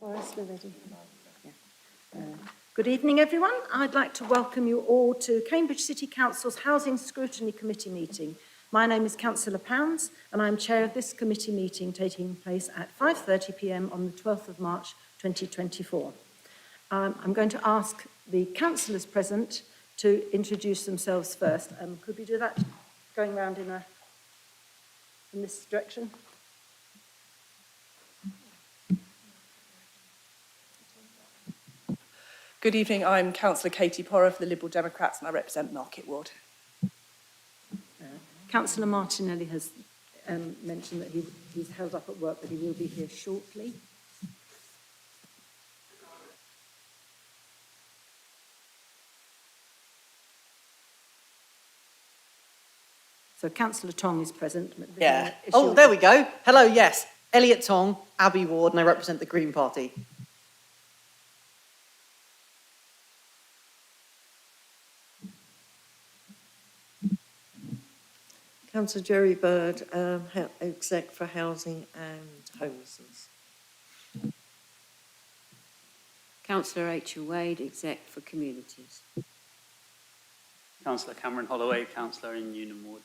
Boris, we're ready. Yeah. Good evening, everyone. I'd like to welcome you all to Cambridge City Council's Housing Scrutiny Committee meeting. My name is Councillor Pounds, and I'm chair of this committee meeting taking place at 5:30 p.m. on the 12th of March 2024. I'm going to ask the councillors present to introduce themselves first. Could we do that going round in this direction? Good evening, I'm Councillor Katie Porrer for the Liberal Democrats and I represent Market Ward. Councillor Martinelli has mentioned that he's held up at work, but he will be here shortly. So Councillor Tong is present. Yeah. Oh, there we go. Hello, yes. Elliot Tong, Abbey Ward, and I represent the Green Party. Councillor Jerry Bird, exec for housing and homelessness. Councillor Rachel Wade, exec for communities. Councillor Cameron Holloway, councillor in Newnham Ward.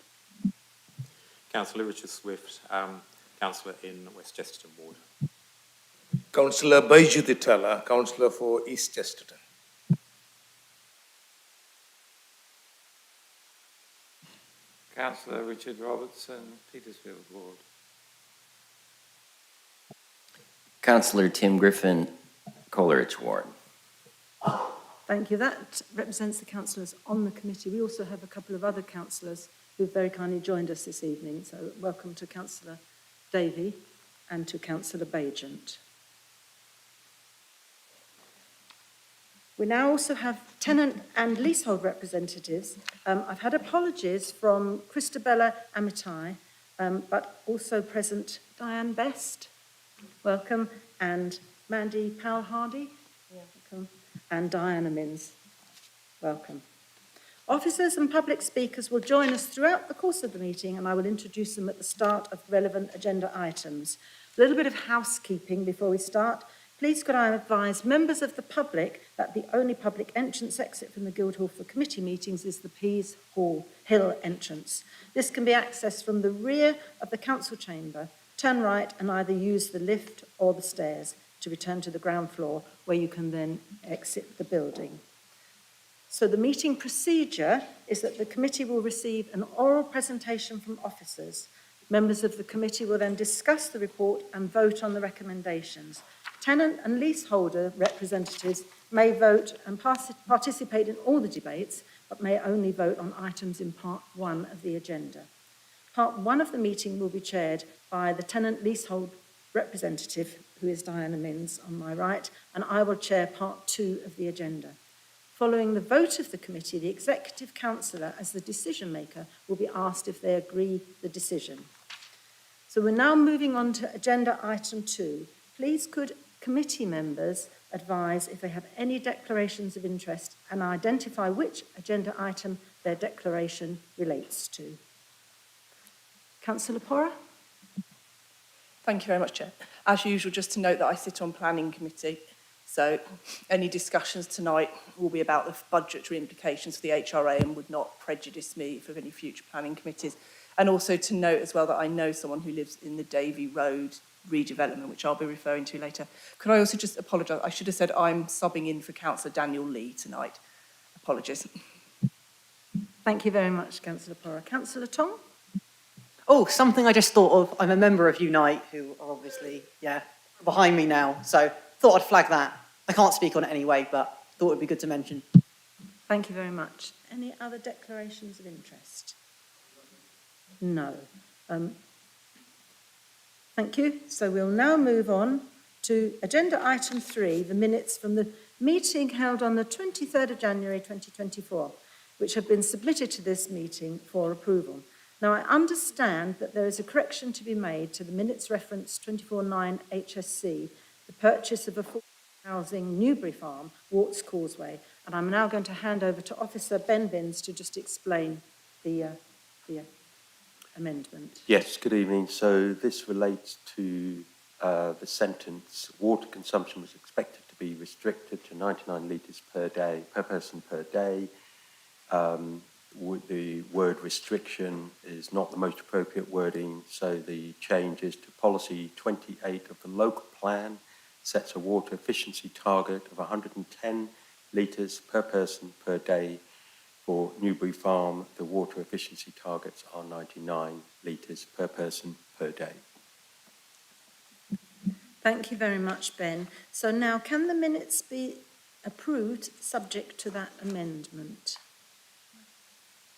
Councillor Richard Swift, councillor in West Chesterton Ward. Councillor Baiju Titala, councillor for East Chesterton. Councillor Richard Robertson, Petersfield Ward. Councillor Tim Griffin, Coleridge Ward. Thank you. That represents the councillors on the committee. We also have a couple of other councillors who've very kindly joined us this evening. So welcome to Councillor Davey and to Councillor Bajent. We now also have tenant and leasehold representatives. I've had apologies from Christabella Amitai, but also present Diane Best, welcome, and Mandy Powell-Hardy, welcome, and Diana Minns, welcome. Officers and public speakers will join us throughout the course of the meeting, and I will introduce them at the start of relevant agenda items. A little bit of housekeeping before we start. Please could I advise members of the public that the only public entrance exit from the Guildhall for committee meetings is the Pease Hill entrance. This can be accessed from the rear of the council chamber. Turn right and either use the lift or the stairs to return to the ground floor, where you can then exit the building. So the meeting procedure is that the committee will receive an oral presentation from officers. Members of the committee will then discuss the report and vote on the recommendations. Tenant and leaseholder representatives may vote and participate in all the debates, but may only vote on items in part 1 of the agenda. Part 1 of the meeting will be chaired by the tenant leasehold representative, who is Diana Minns on my right, and I will chair part 2 of the agenda. Following the vote of the committee, the executive councillor, as the decision maker, will be asked if they agree the decision. So we're now moving on to agenda item 2. Please could committee members advise if they have any declarations of interest and identify which agenda item their declaration relates to. Councillor Porrer? Thank you very much, Chair. As usual, just to note that I sit on Planning Committee, so any discussions tonight will be about the budgetary implications for the HRA and would not prejudice me for any future planning committees. And also to note as well that I know someone who lives in the Davy Road redevelopment, which I'll be referring to later. Could I also just apologise? I should have said I'm subbing in for Councillor Daniel Lee tonight. Apologies. Thank you very much, Councillor Porrer. Councillor Tong? Oh, something I just thought of. I'm a member of Unite, who are obviously, behind me now. So thought I'd flag that. I can't speak on it anyway, but thought it'd be good to mention. Thank you very much. Any other declarations of interest? No. Thank you. So we'll now move on to agenda item 3, the minutes from the meeting held on the 23rd of January 2024, which have been submitted to this meeting for approval. Now, I understand that there is a correction to be made to the minutes reference 24.9 HSC, the purchase of a housing Newbury Farm, Warts Causeway, and I'm now going to hand over to Officer Ben Binns to just explain the amendment. Yes, good evening. So this relates to the sentence, water consumption was expected to be restricted to 99 litres per day, per person per day. The word restriction is not the most appropriate wording, so the change is to policy 28 of the local plan, sets a water efficiency target of 110 litres per person per day. For Newbury Farm, the water efficiency targets are 99 litres per person per day. Thank you very much, Ben. So now, can the minutes be approved subject to that amendment?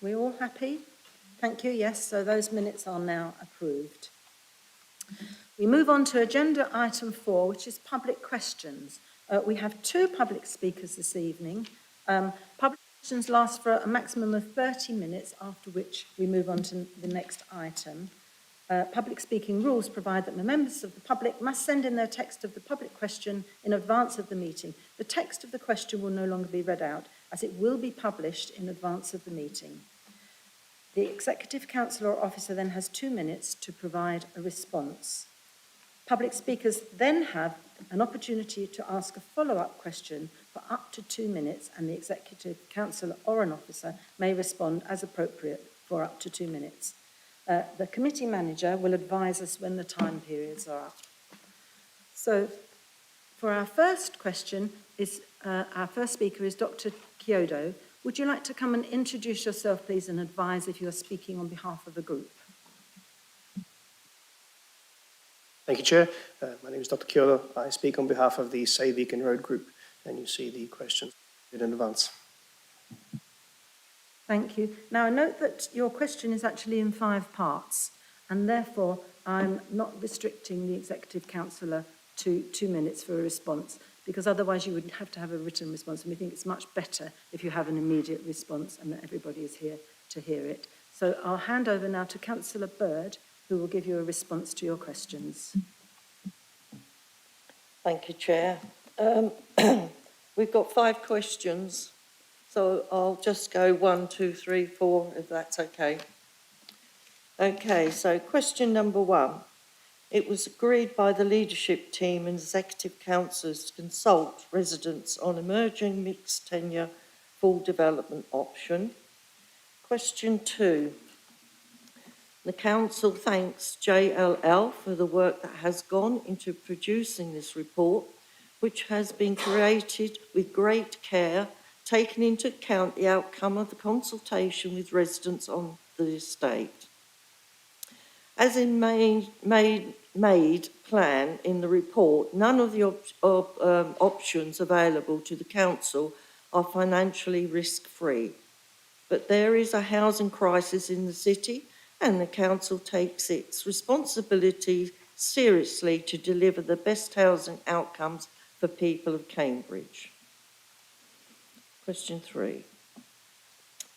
We all happy? Thank you, yes, so those minutes are now approved. We move on to agenda item 4, which is public questions. We have 2 public speakers this evening. Public questions last for a maximum of 30 minutes, after which we move on to the next item. Public speaking rules provide that the members of the public must send in their text of the public question in advance of the meeting. The text of the question will no longer be read out, as it will be published in advance of the meeting. The Executive Council or Officer then has 2 minutes to provide a response. Public speakers then have an opportunity to ask a follow-up question for up to 2 minutes, and the Executive Council or an officer may respond as appropriate for up to 2 minutes. The committee manager will advise us when the time periods are up. So, for our first question, our first speaker is Dr. Kyodo. Would you like to come and introduce yourself, please, and advise if you are speaking on behalf of a group? Thank you, Chair. My name is Dr. Kyodo. I speak on behalf of the Say Beacon Road Group, and you see the question in advance. Thank you. Now, I note that your question is actually in 5 parts, and therefore I'm not restricting the Executive Councillor to 2 minutes for a response, because otherwise you would have to have a written response, and we think it's much better if you have an immediate response and that everybody is here to hear it. So I'll hand over now to Councillor Bird, who will give you a response to your questions. Thank you, Chair. We've got 5 questions, so I'll just go 1, 2, 3, 4, if that's okay. Okay, so question number 1. It was agreed by the leadership team and executive councillors to consult residents on emerging mixed tenure full development option. Question 2. The council thanks JLL for the work that has gone into producing this report, which has been created with great care, taking into account the outcome of the consultation with residents on the estate. As in made plan in the report, none of the options available to the council are financially risk-free. But there is a housing crisis in the city, and the council takes its responsibility seriously to deliver the best housing outcomes for people of Cambridge. Question 3.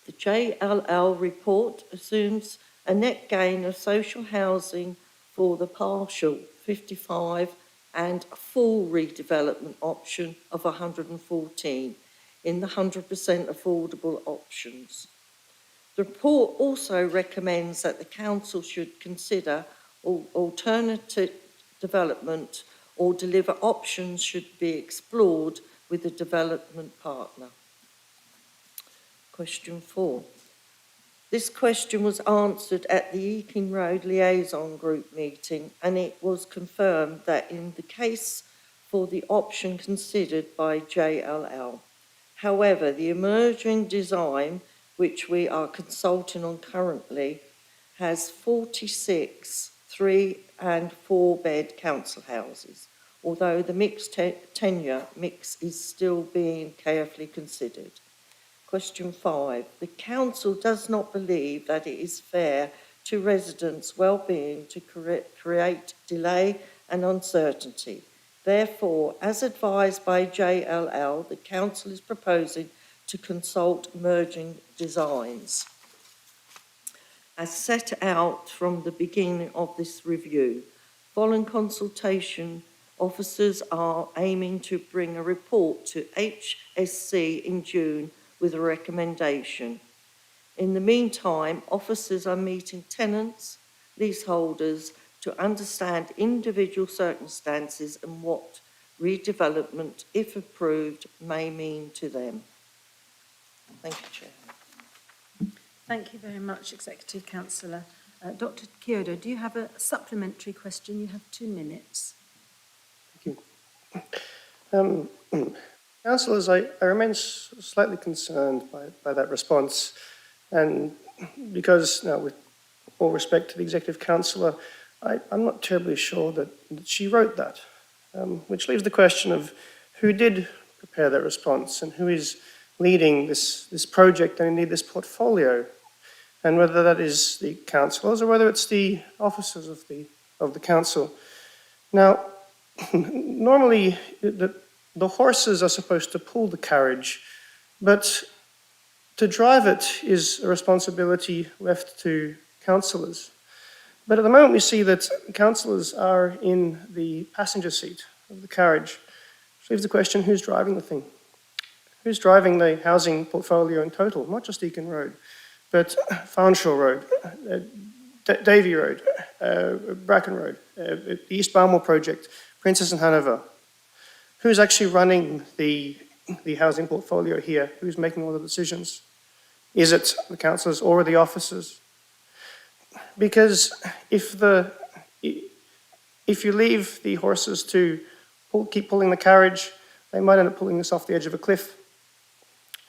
The JLL report assumes a net gain of social housing for the partial 55 and full redevelopment option of 114 in the 100% affordable options. The report also recommends that the council should consider alternative development or deliver options should be explored with a development partner. Question 4. This question was answered at the Eakin Road Liaison Group meeting, and it was confirmed that in the case for the option considered by JLL. However, the emerging design, which we are consulting on currently, has 46 3- and 4-bed council houses, although the mixed tenure mix is still being carefully considered. Question 5. The council does not believe that it is fair to residents' well-being to create delay and uncertainty. Therefore, as advised by JLL, the council is proposing to consult emerging designs. As set out from the beginning of this review, following consultation, officers are aiming to bring a report to HSC in June with a recommendation. In the meantime, officers are meeting tenants, leaseholders to understand individual circumstances and what redevelopment, if approved, may mean to them. Thank you, Chair. Thank you very much, Executive Councillor. Dr. Kyodo, do you have a supplementary question? You have 2 minutes. Thank you. Councillors, I remain slightly concerned by that response. And because, now, with all respect to the Executive Councillor, I'm not terribly sure that she wrote that, which leaves the question of who did prepare that response and who is leading this project and indeed this portfolio, and whether that is the councillors or whether it's the officers of the council. Now, normally the horses are supposed to pull the carriage, but to drive it is a responsibility left to councillors. But at the moment we see that councillors are in the passenger seat of the carriage, which leaves the question, who's driving the thing? Who's driving the housing portfolio in total? Not just Deacon Road, but Farnshaw Road, Davy Road, Bracken Road, the East Balmoral project, Princess and Hanover. Who's actually running the housing portfolio here? Who's making all the decisions? Is it the councillors or the officers? Because if you leave the horses to keep pulling the carriage, they might end up pulling us off the edge of a cliff.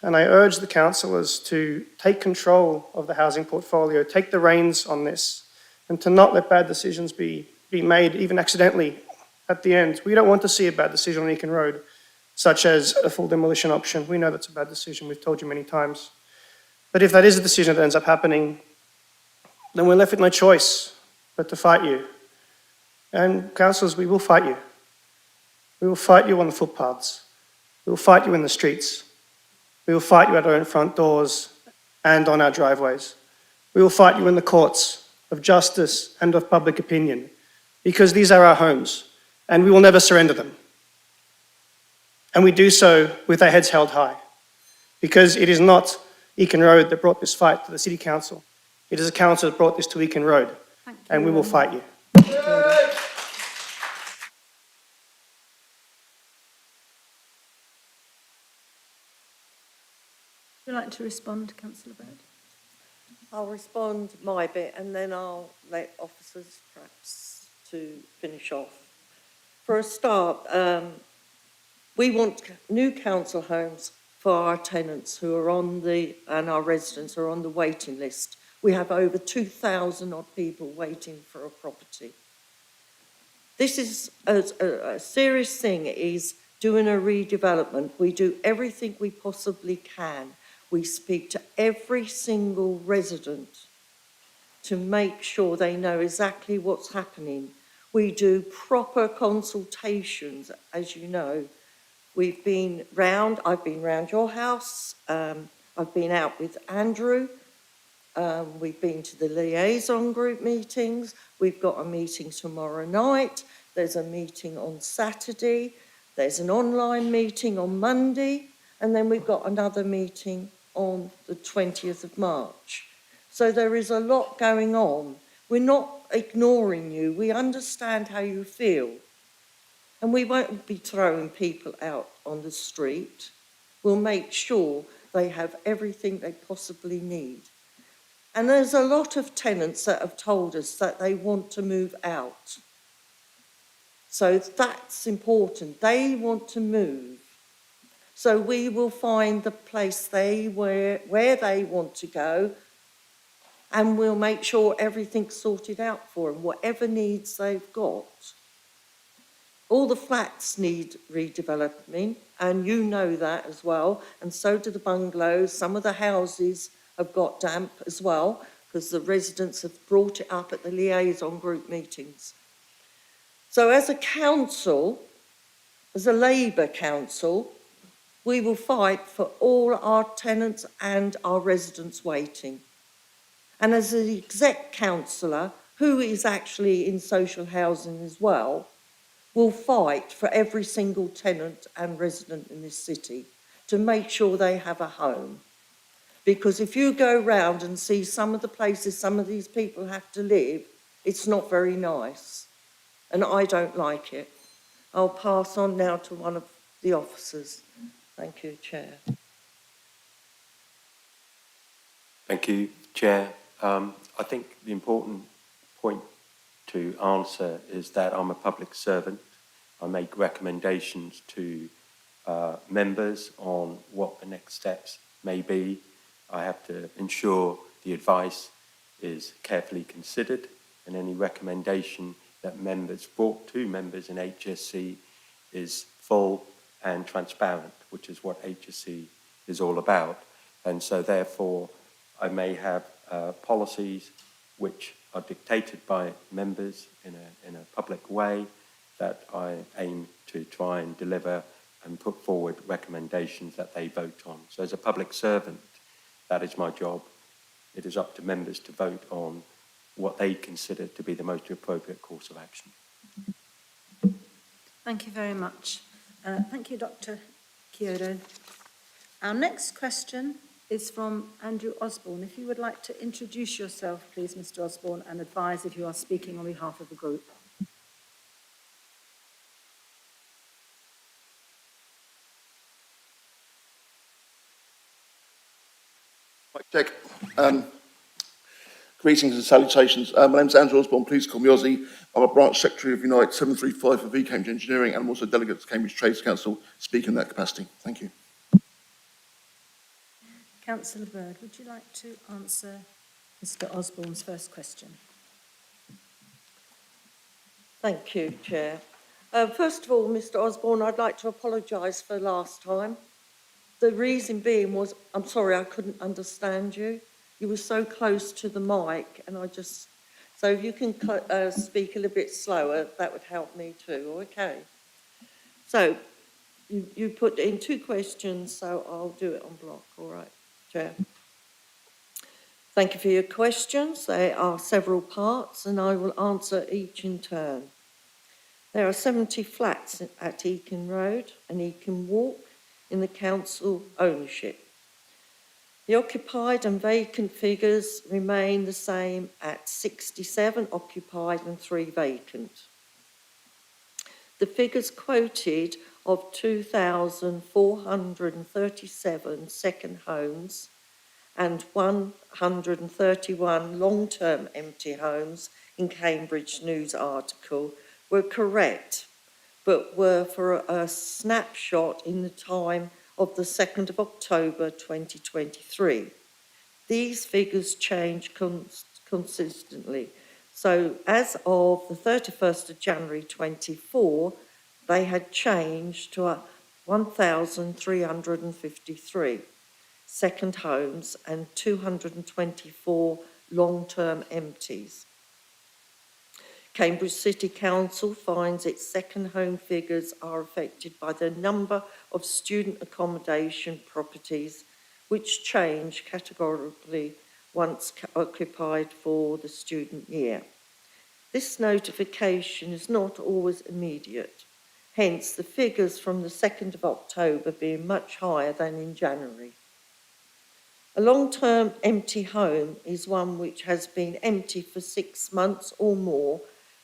And I urge the councillors to take control of the housing portfolio, take the reins on this, and to not let bad decisions be made, even accidentally, at the end. We don't want to see a bad decision on Eakin Road, such as a full demolition option. We know that's a bad decision, we've told you many times. But if that is a decision that ends up happening, then we're left with no choice but to fight you. And councillors, we will fight you. We will fight you on the footpaths. We will fight you in the streets. We will fight you at our own front doors and on our driveways. We will fight you in the courts of justice and of public opinion, because these are our homes and we will never surrender them. And we do so with our heads held high, because it is not Eakin Road that brought this fight to the City Council. It is a council that brought this to Eakin Road, and we will fight you. Would you like to respond, Councillor Bird? I'll respond my bit and then I'll let officers perhaps to finish off. For a start, we want new council homes for our tenants who are and our residents who are on the waiting list. We have over 2,000 odd people waiting for a property. This is a serious thing, is doing a redevelopment. We do everything we possibly can. We speak to every single resident to make sure they know exactly what's happening. We do proper consultations, as you know. I've been round your house. I've been out with Andrew. We've been to the liaison group meetings. We've got a meeting tomorrow night. There's a meeting on Saturday. There's an online meeting on Monday. And then we've got another meeting on the 20th of March. So there is a lot going on. We're not ignoring you. We understand how you feel. And we won't be throwing people out on the street. We'll make sure they have everything they possibly need. And there's a lot of tenants that have told us that they want to move out. So that's important. They want to move. So we will find the place where they want to go, and we'll make sure everything's sorted out for them, whatever needs they've got. All the flats need redeveloping, and you know that as well, and so do the bungalows. Some of the houses have got damp as well, because the residents have brought it up at the liaison group meetings. So as a council, as a Labour council, we will fight for all our tenants and our residents waiting. And as an exec councillor, who is actually in social housing as well, will fight for every single tenant and resident in this city to make sure they have a home. Because if you go round and see some of the places some of these people have to live, It's not very nice, and I don't like it. I'll pass on now to one of the officers. Thank you, Chair. Thank you, Chair. I think the important point to answer is that I'm a public servant. I make recommendations to members on what the next steps may be. I have to ensure the advice is carefully considered, and any recommendation that members brought to members in HSC is full and transparent, which is what HSC is all about. And so therefore, I may have policies which are dictated by members in a public way that I aim to try and deliver and put forward recommendations that they vote on. So as a public servant, that is my job. It is up to members to vote on what they consider to be the most appropriate course of action. Thank you very much. Thank you, Dr. Kyodo. Our next question is from Andrew Osborne. If you would like to introduce yourself, please, Mr. Osborne, and advise if you are speaking on behalf of the group. Check. Greetings and salutations. My name's Andrew Osborne, please call me Ozzy. I'm a branch secretary of Unite 735 for Cambridge Engineering, and I'm also a delegate to Cambridge Trades Council, speaking in that capacity. Thank you. Councillor Bird, would you like to answer Mr. Osborne's first question? Thank you, Chair. First of all, Mr. Osborne, I'd like to apologise for last time. The reason being was, I'm sorry, I couldn't understand you. You were so close to the mic, and so if you can speak a little bit slower, that would help me too, okay? So, you put in 2 questions, so I'll do it on block, all right, Chair. Thank you for your questions. There are several parts, and I will answer each in turn. There are 70 flats at Eakin Road and Eakin Walk in the council ownership. The occupied and vacant figures remain the same at 67 occupied and 3 vacant. The figures quoted of 2,437 second homes and 131 long-term empty homes in Cambridge News article were correct, but were for a snapshot in the time of the 2nd of October 2023. These figures change consistently. So as of the 31st of January 24, they had changed to 1,353 second homes and 224 long-term empties. Cambridge City Council finds its second home figures are affected by the number of student accommodation properties which change categorically once occupied for the student year. This notification is not always immediate, hence the figures from the 2nd of October being much higher than in January. A long-term empty home is one which has been empty for 6 months or more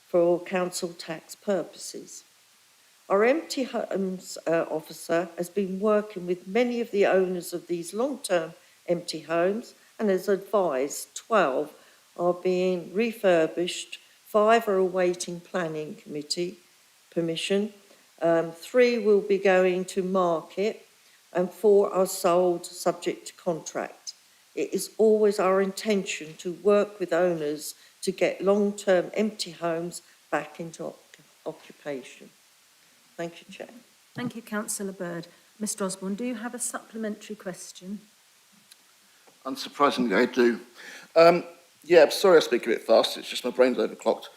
for council tax purposes. Our empty homes officer has been working with many of the owners of these long-term empty homes and has advised 12 are being refurbished, 5 are awaiting planning committee permission, 3 will be going to market, and 4 are sold subject to contract. It is always our intention to work with owners to get long-term empty homes back into occupation. Thank you, Chair. Thank you, Councillor Bird. Mr. Osborne, do you have a supplementary question? Unsurprisingly, I do. Yeah, sorry I speak a bit fast, it's just my brain's overclocked.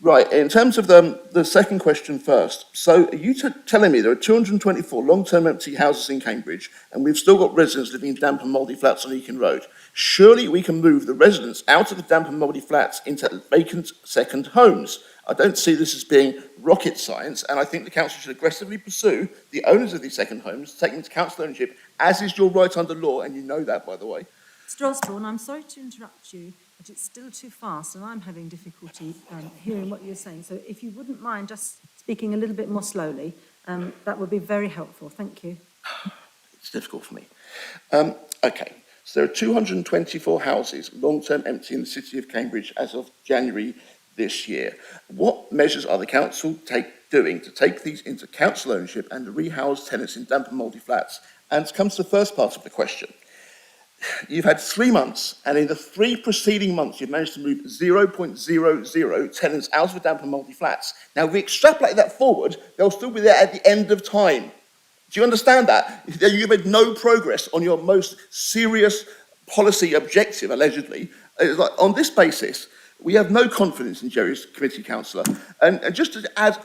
Right, in terms of the second question first, so are you telling me there are 224 long-term empty houses in Cambridge and we've still got residents living in damp and mouldy flats on Eakin Road? Surely we can move the residents out of the damp and mouldy flats into vacant second homes. I don't see this as being rocket science, and I think the council should aggressively pursue the owners of these second homes, taking into council ownership, as is your right under law, and you know that, by the way. Mr. Osborne, I'm sorry to interrupt you, but it's still too fast and I'm having difficulty hearing what you're saying. So if you wouldn't mind just speaking a little bit more slowly, that would be very helpful. Thank you. It's difficult for me. Okay, so there are 224 houses long-term empty in the city of Cambridge as of January this year. What measures are the council doing to take these into council ownership and to rehouse tenants in damp and mouldy flats? And to come to the first part of the question, you've had 3 months, and in the 3 preceding months, you've managed to move 0.00 tenants out of the damp and mouldy flats. Now, if we extrapolate that forward, they'll still be there at the end of time. Do you understand that? You've made no progress on your most serious policy objective, allegedly. It's like, on this basis, we have no confidence in Jerry's committee councillor. And just to add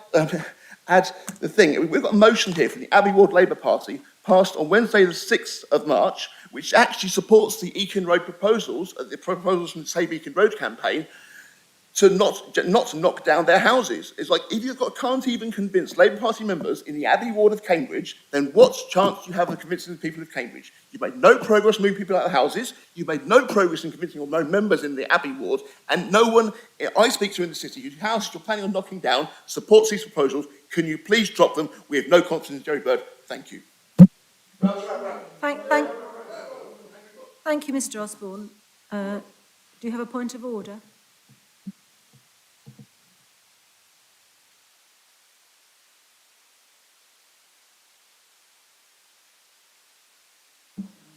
the thing, we've got a motion here from the Abbey Ward Labour Party, passed on Wednesday the 6th of March, which actually supports the Eakin Road proposals, the proposals from the Save Eakin Road campaign, to not knock down their houses. It's like, if can't even convince Labour Party members in the Abbey Ward of Cambridge, then what chance do you have of convincing the people of Cambridge? You've made no progress moving people out of houses, you've made no progress in convincing your own members in the Abbey Ward, and no one I speak to in the city whose house you're planning on knocking down supports these proposals. Can you please drop them? We have no confidence in Jerry Bird. Thank you. Thank you, Mr. Osborne. Do you have a point of order?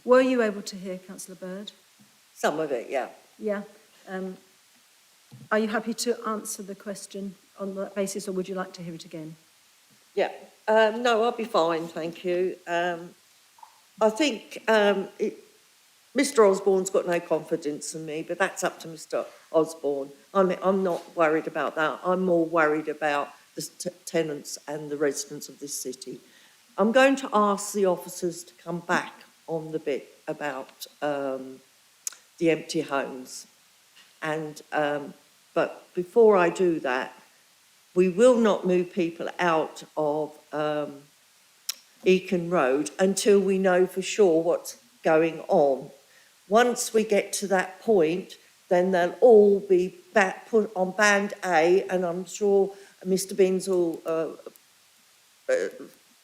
Were you able to hear Councillor Bird? Some of it, yeah. Yeah. Are you happy to answer the question on that basis, or would you like to hear it again? Yeah. No, I'll be fine, thank you. I think Mr. Osborne's got no confidence in me, but that's up to Mr. Osborne. I'm not worried about that. I'm more worried about the tenants and the residents of this city. I'm going to ask the officers to come back on the bit about the empty homes. And but before I do that, we will not move people out of Eakin Road until we know for sure what's going on. Once we get to that point, then they'll all be put on Band A, and I'm sure Mr. Binns will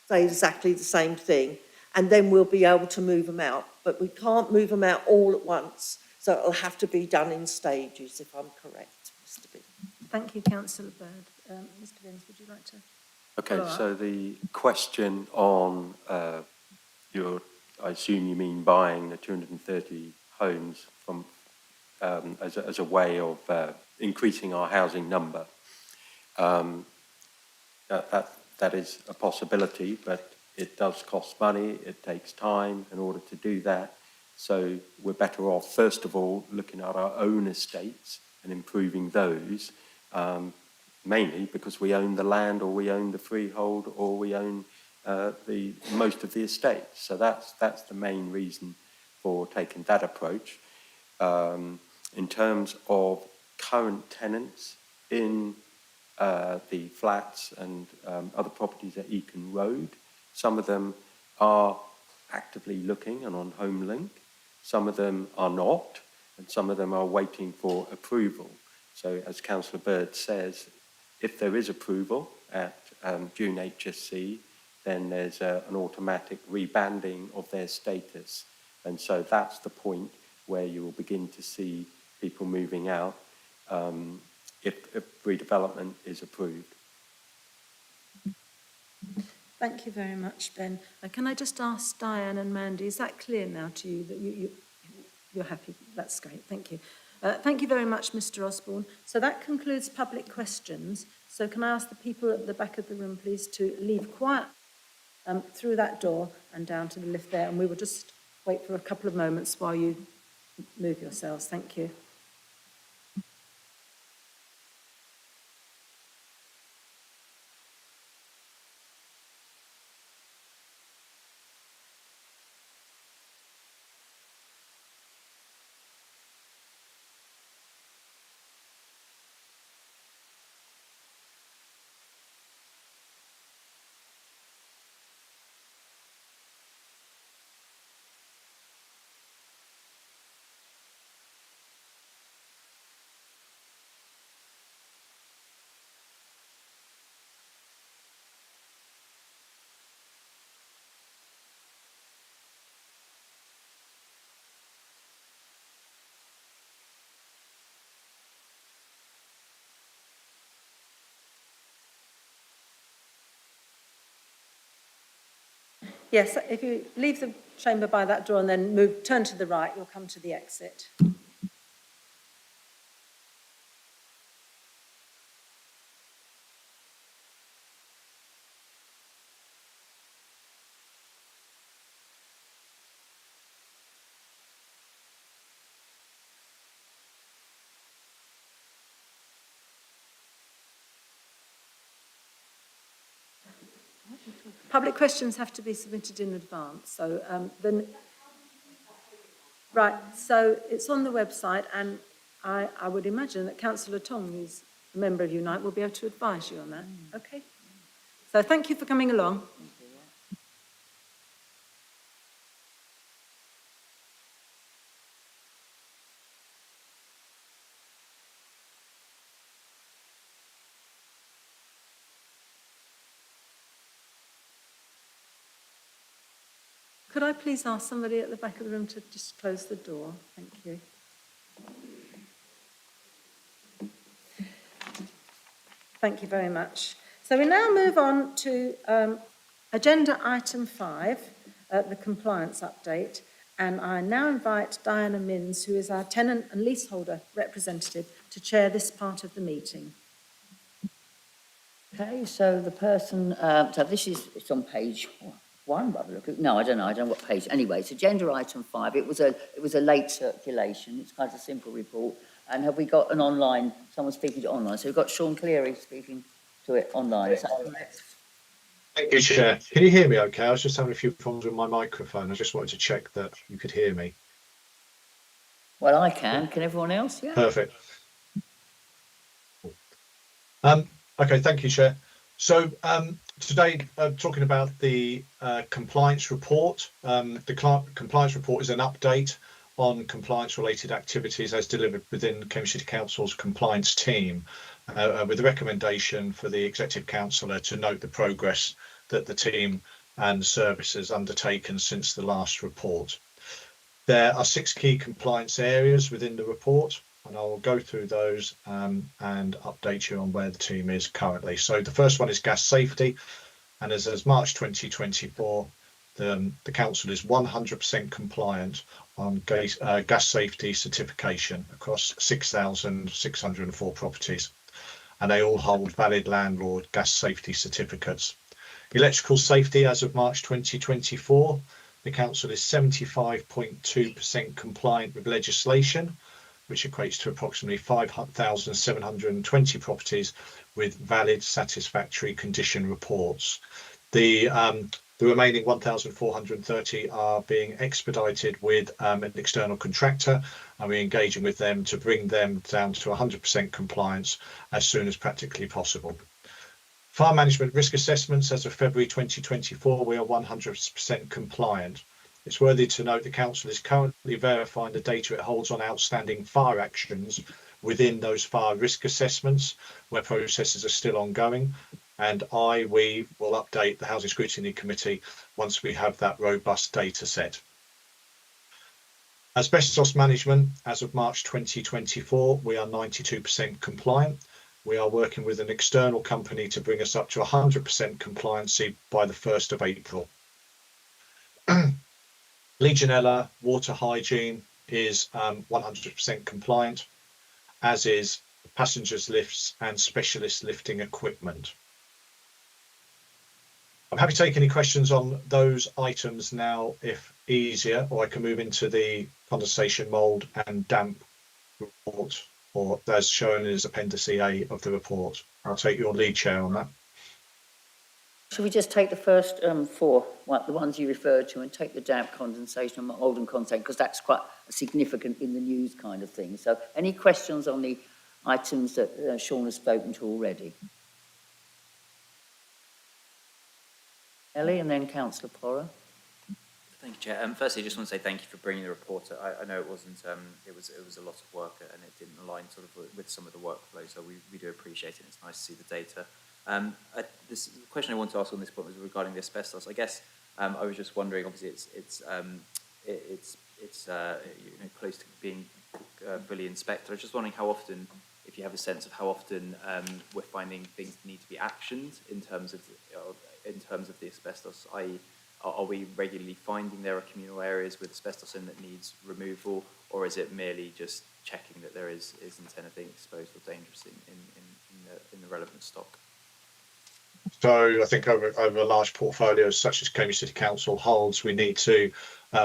say exactly the same thing, and then we'll be able to move them out. But we can't move them out all at once, so it'll have to be done in stages, if I'm correct, Mr. Binns. Thank you, Councillor Bird. Mr. Binns, would you like to? Okay, so the question on I assume you mean buying the 230 homes from as a way of increasing our housing number. That is a possibility, but it does cost money, it takes time in order to do that. So we're better off, first of all, looking at our own estates and improving those, mainly because we own the land, or we own the freehold, or we own the most of the estate. So that's the main reason for taking that approach. In terms of current tenants in the flats and other properties at Eakin Road, some of them are actively looking and on Home Link, some of them are not, and some of them are waiting for approval. So as Councillor Bird says, if there is approval at June HSC, then there's an automatic rebanding of their status. And so that's the point where you will begin to see people moving out if redevelopment is approved. Thank you very much, Ben. Can I just ask Diane and Mandy, is that clear now to you that you're happy? That's great, thank you. Thank you very much, Mr. Osborne. So that concludes public questions. So can I ask the people at the back of the room, please, to leave quiet through that door and down to the lift there, and we will just wait for a couple of moments while you move yourselves. Thank you. Yes, if you leave the chamber by that door and then turn to the right, you'll come to the exit. Public questions have to be submitted in advance, so right, so it's on the website, and I would imagine that Councillor Tong, who's a member of Unite, will be able to advise you on that. Okay. So thank you for coming along. Could I please ask somebody at the back of the room to just close the door? Thank you. Thank you very much. So we now move on to agenda item 5, the compliance update. And I now invite Diana Minns, who is our tenant and leaseholder representative, to chair this part of the meeting. Okay, so the person, so this is, it's on page 1, by the look of, no, I don't know what page. Anyway, it's agenda item 5. It was a late circulation. It's quite a simple report. And have we got an online, someone speaking to it online? So we've got Sean Cleary speaking to it online. Is that correct? Thank you, Chair. Can you hear me okay? I was just having a few problems with my microphone. I just wanted to check that you could hear me. Well, I can. Can everyone else? Yeah. Perfect. Okay, thank you, Chair. So today, talking about the compliance report. The compliance report is an update on compliance-related activities as delivered within Cambridge City Council's compliance team, with a recommendation for the Executive Councillor to note the progress that the team and services undertaken since the last report. There are 6 key compliance areas within the report, and I will go through those and update you on where the team is currently. So the first one is gas safety, and as March 2024, the council is 100% compliant on gas safety certification across 6,604 properties, and they all hold valid landlord gas safety certificates. Electrical safety as of March 2024, the council is 75.2% compliant with legislation, which equates to approximately 5,720 properties with valid satisfactory condition reports. The remaining 1,430 are being expedited with an external contractor, and we're engaging with them to bring them down to 100% compliance as soon as practically possible. Fire management risk assessments as of February 2024, we are 100% compliant. It's worthy to note the council is currently verifying the data it holds on outstanding fire actions within those fire risk assessments, where processes are still ongoing, and we will update the Housing Scrutiny Committee once we have that robust data set. Asbestos management, as of March 2024, we are 92% compliant. We are working with an external company to bring us up to 100% compliancy by the 1st of April. Legionella water hygiene is 100% compliant, as is passengers lifts and specialist lifting equipment. I'm happy to take any questions on those items now, if easier, or I can move into the condensation mould and damp report, or as shown as Appendix A of the report. I'll take your lead, Chair, on that. Should we just take the first 4, the ones you referred to, and take the damp, condensation and mould and content, because that's quite significant in the news kind of thing. So any questions on the items that Sean has spoken to already? Ellie and then Councillor Porra. Thank you, Chair. Firstly, I just want to say thank you for bringing the report. I know it wasn't, it was a lot of work, and it didn't align sort of with some of the workflow, so we do appreciate it. It's nice to see the data. The question I want to ask on this point was regarding the asbestos. I guess I was just wondering. Obviously, it's close to being fully inspected. I was just wondering how often, if you have a sense of how often we're finding things need to be actioned in terms of the asbestos. are we regularly finding there are communal areas with asbestos in that needs removal, or is it merely just checking that there isn't anything exposed or dangerous in the relevant stock? So I think over large portfolios such as Cambridge City Council holds, we need to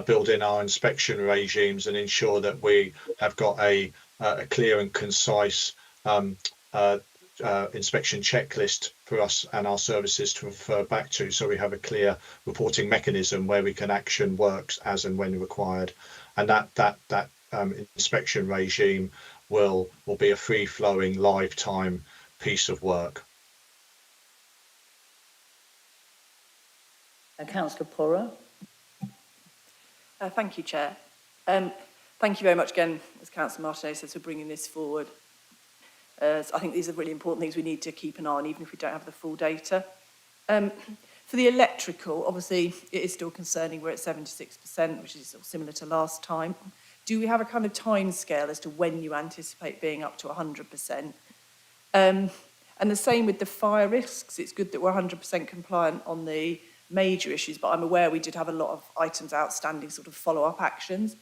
build in our inspection regimes and ensure that we have got a clear and concise inspection checklist for us and our services to refer back to, so we have a clear reporting mechanism where we can action works as and when required, and that inspection regime will be a free-flowing lifetime piece of work. Councillor Porrer. Thank you, Chair. Thank you very much again, as Councillor Martinez says, for bringing this forward. So I think these are really important things we need to keep an eye on, even if we don't have the full data. For the electrical, obviously, it is still concerning. We're at 76%, which is similar to last time. Do we have a kind of time scale as to when you anticipate being up to 100%? And the same with the fire risks. It's good that we're 100% compliant on the major issues, but I'm aware we did have a lot of items outstanding, sort of follow-up actions.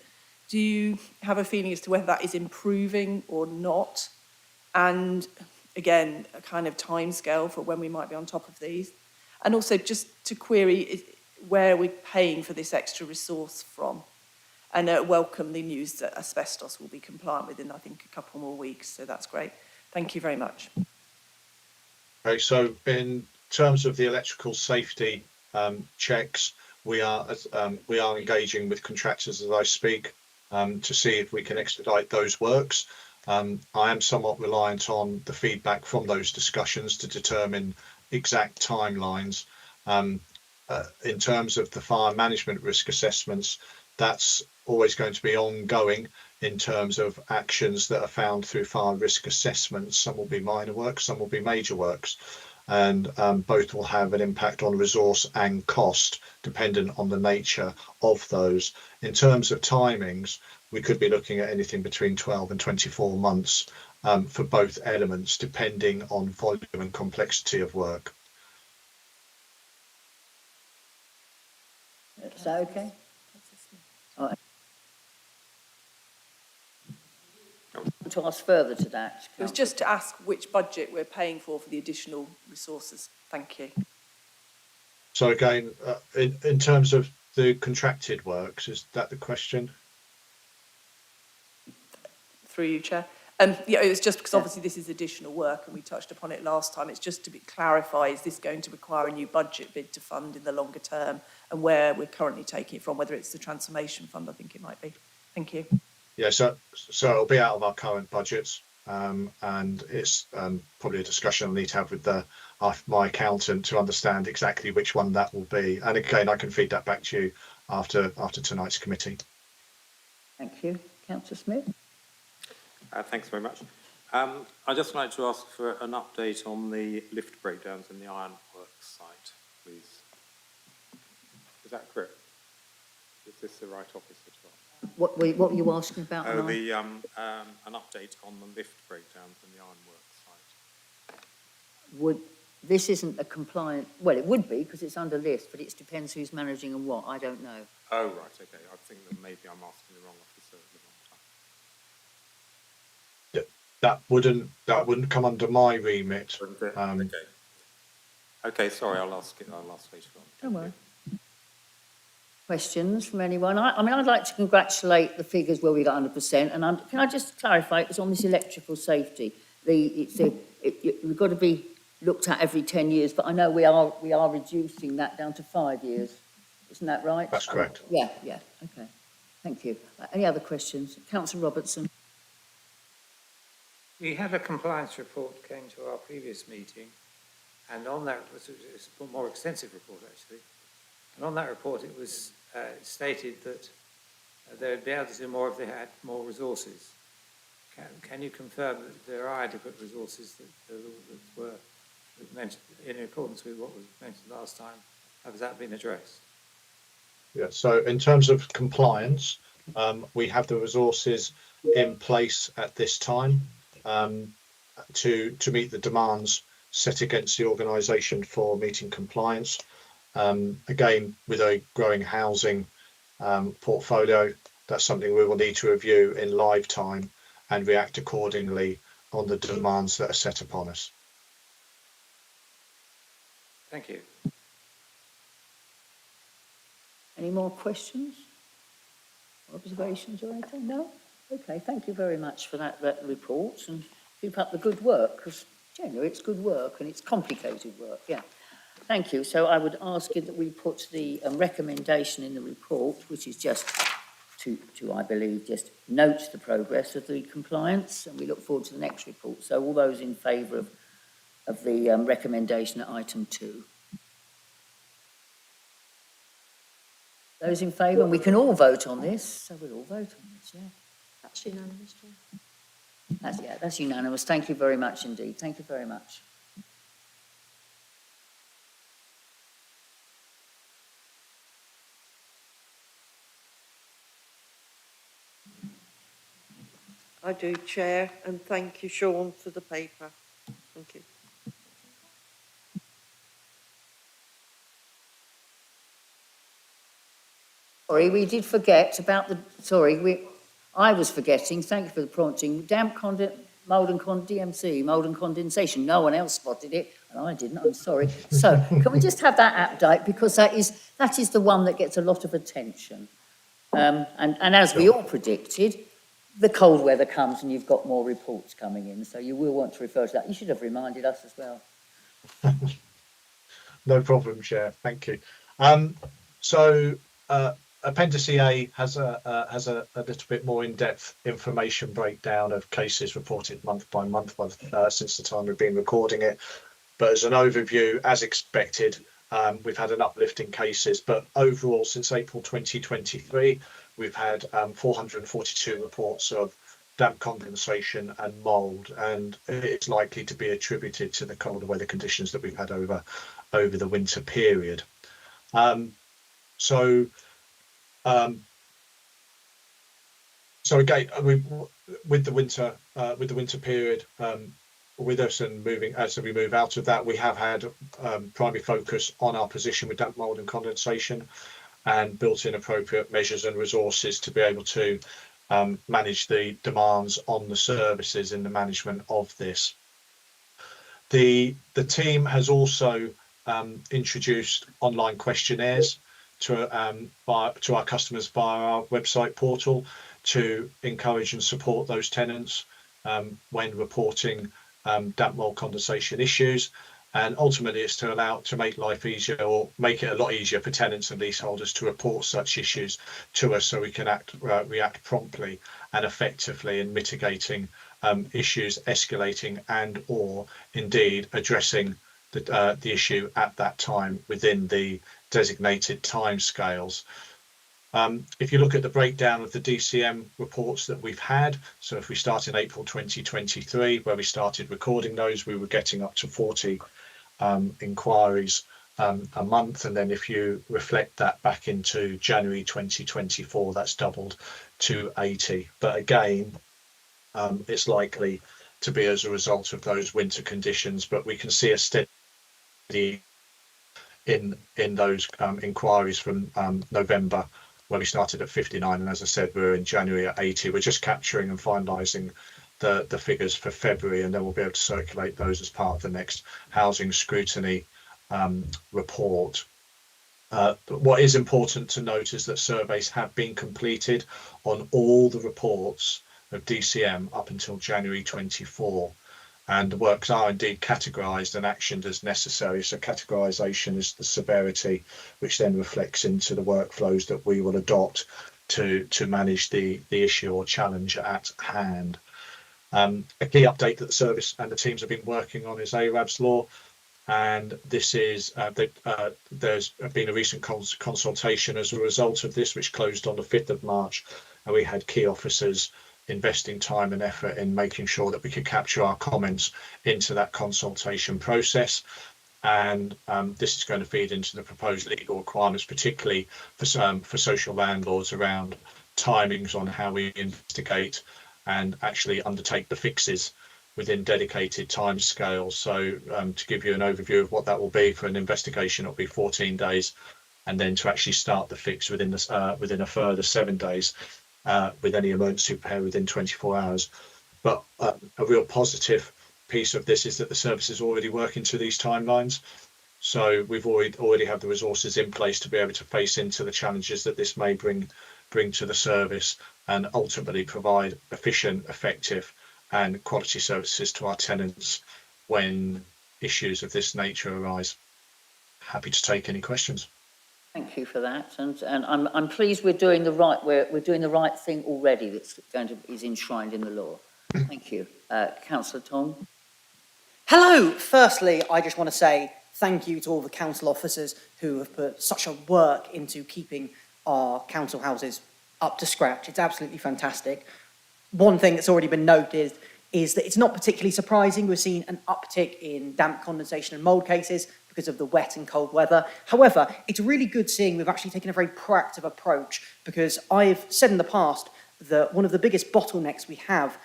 Do you have a feeling as to whether that is improving or not? And again, a kind of timescale for when we might be on top of these. And also just to query where we're paying for this extra resource from. And welcome the news that asbestos will be compliant within, I think, a couple more weeks. So that's great. Thank you very much. Okay, so in terms of the electrical safety checks, we are engaging with contractors as I speak to see if we can expedite those works. I am somewhat reliant on the feedback from those discussions to determine exact timelines. In terms of the fire management risk assessments, that's always going to be ongoing in terms of actions that are found through fire risk assessments. Some will be minor works, some will be major works, and both will have an impact on resource and cost dependent on the nature of those. In terms of timings, we could be looking at anything between 12 and 24 months for both elements, depending on volume and complexity of work. Is that okay? To ask further to that. It was just to ask which budget we're paying for the additional resources. Thank you. So again, in terms of the contracted works, is that the question? Through you, Chair. Yeah, it's just because obviously this is additional work and we touched upon it last time. It's just to clarify, is this going to require a new budget bid to fund in the longer term, and where we're currently taking it from, whether it's the transformation fund, I think it might be. Thank you. Yeah, so it'll be out of our current budgets, and it's probably a discussion I'll need to have with my accountant to understand exactly which one that will be. And again, I can feed that back to you after tonight's committee. Thank you. Councillor Smith. Thanks very much. I'd just like to ask for an update on the lift breakdowns in the ironworks site, please. Is that correct? Is this the right office as well? What were you asking about? Oh, an update on the lift breakdowns in the ironworks site. This isn't a compliant, well, it would be because it's under list, but it depends who's managing and what. I don't know. Oh, right, okay. I think that maybe I'm asking the wrong officer at the wrong time. That wouldn't come under my remit. Okay. Okay, sorry, I'll ask later on. Don't worry. Questions from anyone? I mean, I'd like to congratulate the figures where we got 100%. And can I just clarify, it's on this electrical safety. We've got to be looked at every 10 years, but I know we are reducing that down to 5 years. Isn't that right? That's correct. Yeah, okay. Thank you. Any other questions? Councillor Robertson. We had a compliance report came to our previous meeting, and on that was a more extensive report actually. And on that report, it was stated that they would be able to do more if they had more resources. Can you confirm that there are adequate resources that were mentioned in accordance with what was mentioned last time? Has that been addressed? Yeah, so in terms of compliance, we have the resources in place at this time to meet the demands set against the organisation for meeting compliance. Again, with a growing housing portfolio, that's something we will need to review in live time and react accordingly on the demands that are set upon us. Thank you. Any more questions? Observations or anything? No? Okay, thank you very much for that report, and keep up the good work, because generally it's good work and it's complicated work, yeah. Thank you. So I would ask you that we put the recommendation in the report, which is just to, I believe, just note the progress of the compliance, and we look forward to the next report. So all those in favour of the recommendation at item 2. Those in favour, and we can all vote on this, so we'll all vote on this, yeah. That's unanimous, Chair. That's unanimous. Thank you very much indeed. Thank you very much. I do, Chair, and thank you, Sean, for the paper. Thank you. Sorry, we did forget about the, I was forgetting, thank you for the prompting, mould and condensation. No one else spotted it, and I didn't, I'm sorry. So, can we just have that update, because that is the one that gets a lot of attention. And as we all predicted, the cold weather comes and you've got more reports coming in, so you will want to refer to that. You should have reminded us as well. No problem, Chair. Thank you. Appendix A has a little bit more in-depth information breakdown of cases reported month by month since the time we've been recording it. But as an overview, as expected, we've had an uplift in cases. But overall, since April 2023, we've had 442 reports of damp condensation and mould, and it's likely to be attributed to the colder weather conditions that we've had over the winter period. So again, with the winter period with us, and moving as we move out of that, we have had primary focus on our position with damp mould and condensation, and built in appropriate measures and resources to be able to manage the demands on the services in the management of this. The team has also introduced online questionnaires to our customers via our website portal to encourage and support those tenants when reporting damp mould condensation issues, and ultimately it's to make life easier, or make it a lot easier for tenants and leaseholders to report such issues to us, so we can react promptly and effectively in mitigating issues escalating, and or indeed addressing the issue at that time within the designated timescales. If you look at the breakdown of the DCM reports that we've had, so if we start in April 2023, where we started recording those, we were getting up to 40 inquiries a month, and then if you reflect that back into January 2024, that's doubled to 80. But again, it's likely to be as a result of those winter conditions, but we can see a steady in those inquiries from November, where we started at 59, and as I said, we're in January at 80. We're just capturing and finalising the figures for February, and then we'll be able to circulate those as part of the next housing scrutiny report. What is important to note is that surveys have been completed on all the reports of DCM up until January 24, and the works are indeed categorised and actioned as necessary. So categorisation is the severity, which then reflects into the workflows that we will adopt to manage the issue or challenge at hand. A key update that the service and the teams have been working on is ARAB's law, and this is there's been a recent consultation as a result of this, which closed on the 5th of March, and we had key officers investing time and effort in making sure that we could capture our comments into that consultation process. And this is going to feed into the proposed legal requirements, particularly for social landlords, around timings on how we investigate and actually undertake the fixes within dedicated timescales. So to give you an overview of what that will be, for an investigation, it'll be 14 days, and then to actually start the fix within a further 7 days, with any emergency repair within 24 hours. But a real positive piece of this is that the service is already working to these timelines. So we've already have the resources in place to be able to face into the challenges that this may bring to the service, and ultimately provide efficient, effective and quality services to our tenants when issues of this nature arise. Happy to take any questions. Thank you for that, and I'm pleased we're doing the right thing already. Is enshrined in the law. Thank you, Councillor Tom. Hello. Firstly, I just want to say thank you to all the council officers who have put such a work into keeping our council houses up to scratch. It's absolutely fantastic. One thing that's already been noted is that it's not particularly surprising we're seeing an uptick in damp, condensation and mould cases because of the wet and cold weather. However, it's really good seeing we've actually taken a very proactive approach, because I've said in the past that one of the biggest bottlenecks we have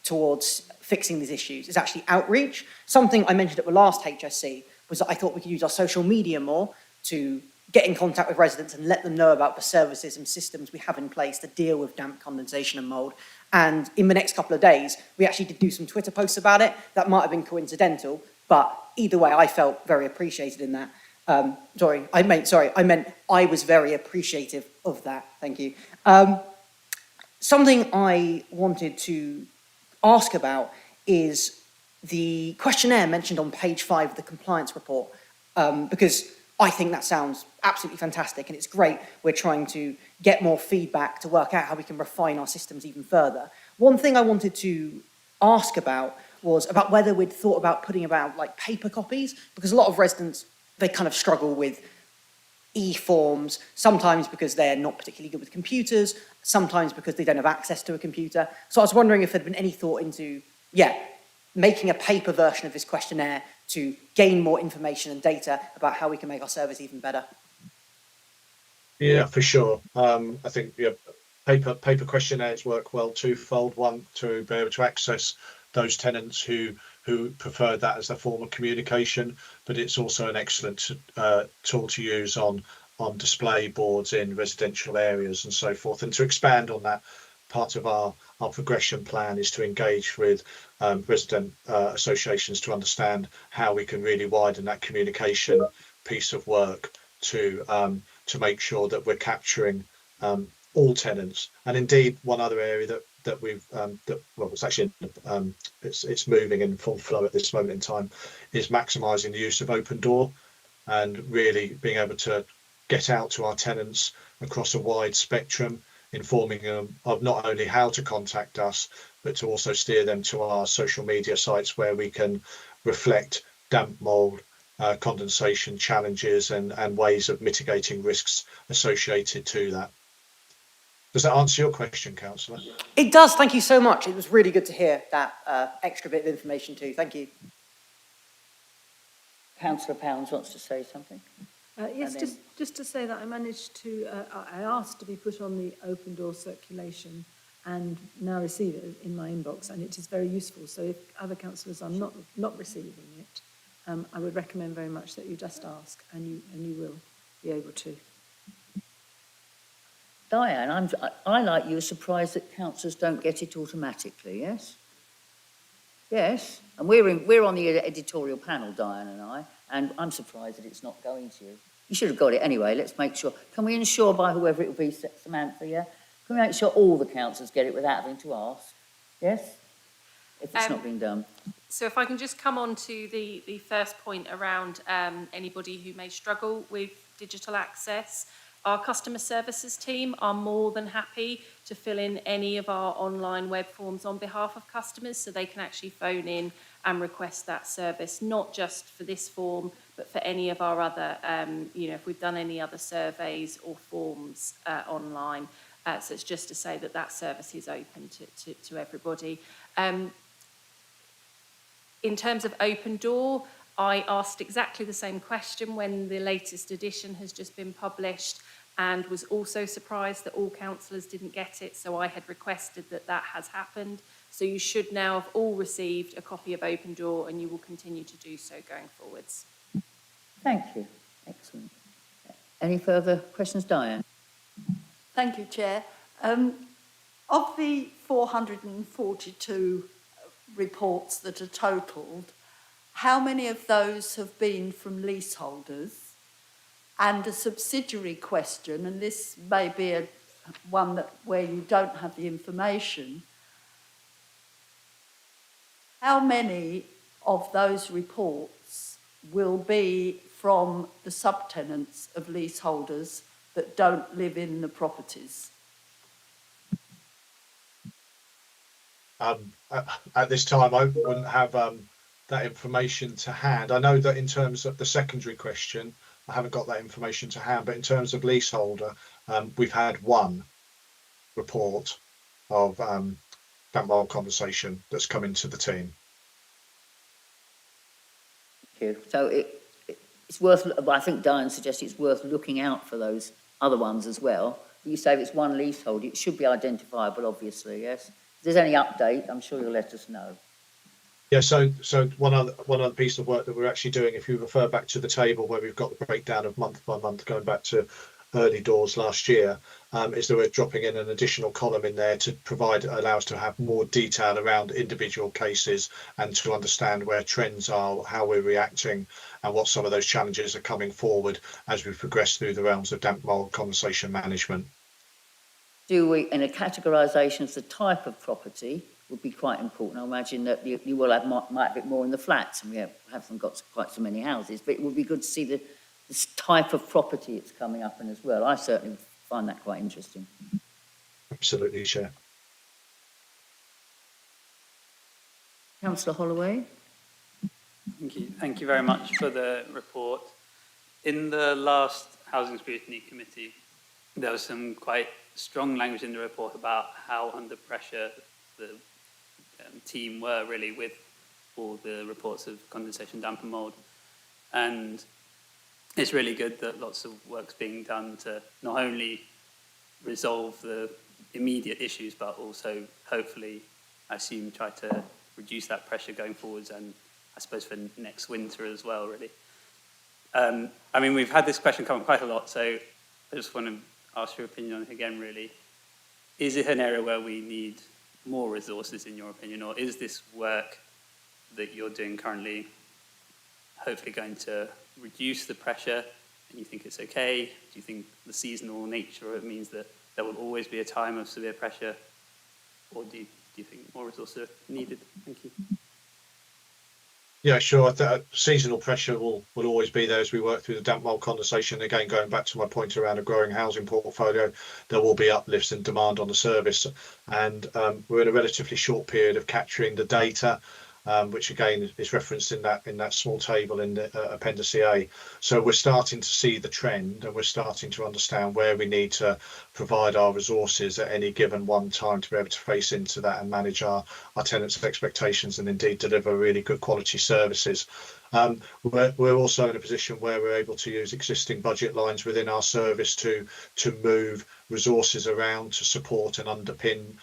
towards fixing these issues is actually outreach. Something I mentioned at the last HSC was that I thought we could use our social media more to get in contact with residents and let them know about the services and systems we have in place to deal with damp, condensation and mould. And in the next couple of days, we actually did do some Twitter posts about it. That might have been coincidental, but either way, I felt very appreciated in that. I meant I was very appreciative of that. Thank you. Something I wanted to ask about is the questionnaire mentioned on page 5 of the compliance report, because I think that sounds absolutely fantastic, and it's great we're trying to get more feedback to work out how we can refine our systems even further. One thing I wanted to ask about was about whether we'd thought about putting about like paper copies, because a lot of residents, they kind of struggle with e-forms, sometimes because they're not particularly good with computers, sometimes because they don't have access to a computer. So I was wondering if there'd been any thought into, making a paper version of this questionnaire to gain more information and data about how we can make our service even better. Yeah, for sure. I think paper questionnaires work well twofold. One, to be able to access those tenants who prefer that as their form of communication, but it's also an excellent tool to use on display boards in residential areas and so forth. And to expand on that, part of our progression plan is to engage with resident associations to understand how we can really widen that communication piece of work to make sure that we're capturing all tenants. And indeed, one other area that we've it's actually it's moving in full flow at this moment in time is maximising the use of open door, and really being able to get out to our tenants across a wide spectrum, informing them of not only how to contact us, but to also steer them to our social media sites where we can reflect damp, mould, condensation challenges and ways of mitigating risks associated to that. Does that answer your question, Councillor? It does, thank you so much. It was really good to hear that extra bit of information too. Thank you. Councillor Pounds wants to say something. Yes, just to say that I managed to, I asked to be put on the open door circulation and now receive it in my inbox, and it is very useful. So if other councillors are not receiving it, I would recommend very much that you just ask, and you will be able to. Diane, I like you, are surprised that councillors don't get it automatically, yes? Yes, and we're on the editorial panel, Diane and I, and I'm surprised that it's not going to you. You should have got it anyway. Let's make sure. Can we ensure by whoever it will be, Samantha, yeah? Can we make sure all the councillors get it without having to ask? Yes? If it's not been done. So if I can just come on to the first point around anybody who may struggle with digital access. Our customer services team are more than happy to fill in any of our online web forms on behalf of customers, so they can actually phone in and request that service, not just for this form, but for any of our other, if we've done any other surveys or forms online. So it's just to say that service is open to everybody. In terms of open door, I asked exactly the same question when the latest edition has just been published, and was also surprised that all councillors didn't get it, so I had requested that has happened. So you should now have all received a copy of Open Door, and you will continue to do so going forwards. Thank you. Excellent. Any further questions, Diane? Thank you, Chair. Of the 442 reports that are totalled, how many of those have been from leaseholders? And a subsidiary question, and this may be one where you don't have the information, how many of those reports will be from the subtenants of leaseholders that don't live in the properties? At this time, I wouldn't have that information to hand. I know that in terms of the secondary question, I haven't got that information to hand, but in terms of leaseholder, we've had one report of damp mould conversation that's come into the team. Thank you. So it's worth, I think Diane suggested it's worth looking out for those other ones as well. You say if it's one leasehold, it should be identifiable, obviously, yes? If there's any update, I'm sure you'll let us know. Yeah, so one other piece of work that we're actually doing, if you refer back to the table where we've got the breakdown of month by month going back to early doors last year, is that we're dropping in an additional column in there to allow us to have more detail around individual cases and to understand where trends are, how we're reacting, and what some of those challenges are coming forward as we progress through the realms of damp mould conversation management. Do we, in a categorisation of the type of property, would be quite important. I imagine that you will have might have it more in the flats, and we haven't got quite so many houses, but it would be good to see the type of property it's coming up in as well. I certainly find that quite interesting. Absolutely, Chair. Councillor Holloway. Thank you. Thank you very much for the report. In the last Housing Scrutiny Committee, there was some quite strong language in the report about how under pressure the team were really with all the reports of condensation, damp and mould. And it's really good that lots of work's being done to not only resolve the immediate issues, but also hopefully, I assume, try to reduce that pressure going forwards, and I suppose for next winter as well, really. I mean, we've had this question come up quite a lot, so I just want to ask your opinion on it again, really. Is it an area where we need more resources, in your opinion, or is this work that you're doing currently hopefully going to reduce the pressure and you think it's okay? Do you think the seasonal nature of it means that there will always be a time of severe pressure, or do you think more resources are needed? Thank you. Yeah, sure. Seasonal pressure will always be there as we work through the damp mould condensation. Again, going back to my point around a growing housing portfolio, there will be uplifts in demand on the service. And we're in a relatively short period of capturing the data, which again is referenced in that small table in the Appendix A. So we're starting to see the trend, and we're starting to understand where we need to provide our resources at any given one time to be able to face into that and manage our tenants' expectations and indeed deliver really good quality services. We're also in a position where we're able to use existing budget lines within our service to move resources around to support and underpin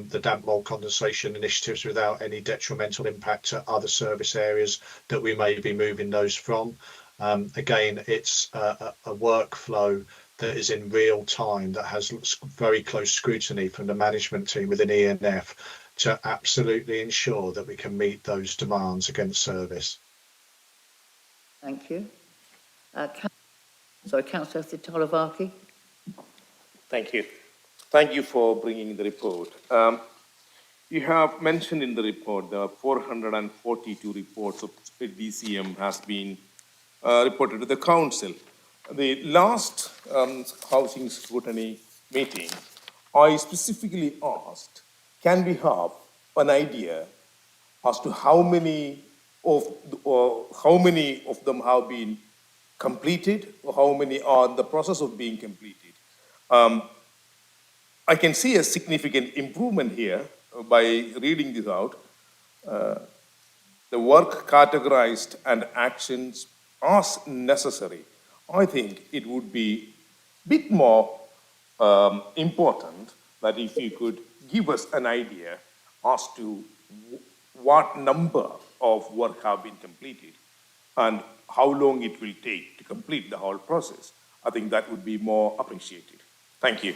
the damp mould condensation initiatives without any detrimental impact to other service areas that we may be moving those from. Again, it's a workflow that is in real time, that has very close scrutiny from the management team within E&F to absolutely ensure that we can meet those demands against service. Thank you. Councillor Titolovaki. Thank you. Thank you for bringing the report. You have mentioned in the report there are 442 reports of DCM has been reported to the council. The last housing scrutiny meeting, I specifically asked, can we have an idea as to how many of them have been completed, or how many are in the process of being completed? I can see a significant improvement here by reading this out. The work categorized and actions as necessary. I think it would be a bit more important that if you could give us an idea as to what number of work have been completed and how long it will take to complete the whole process, I think that would be more appreciated. Thank you.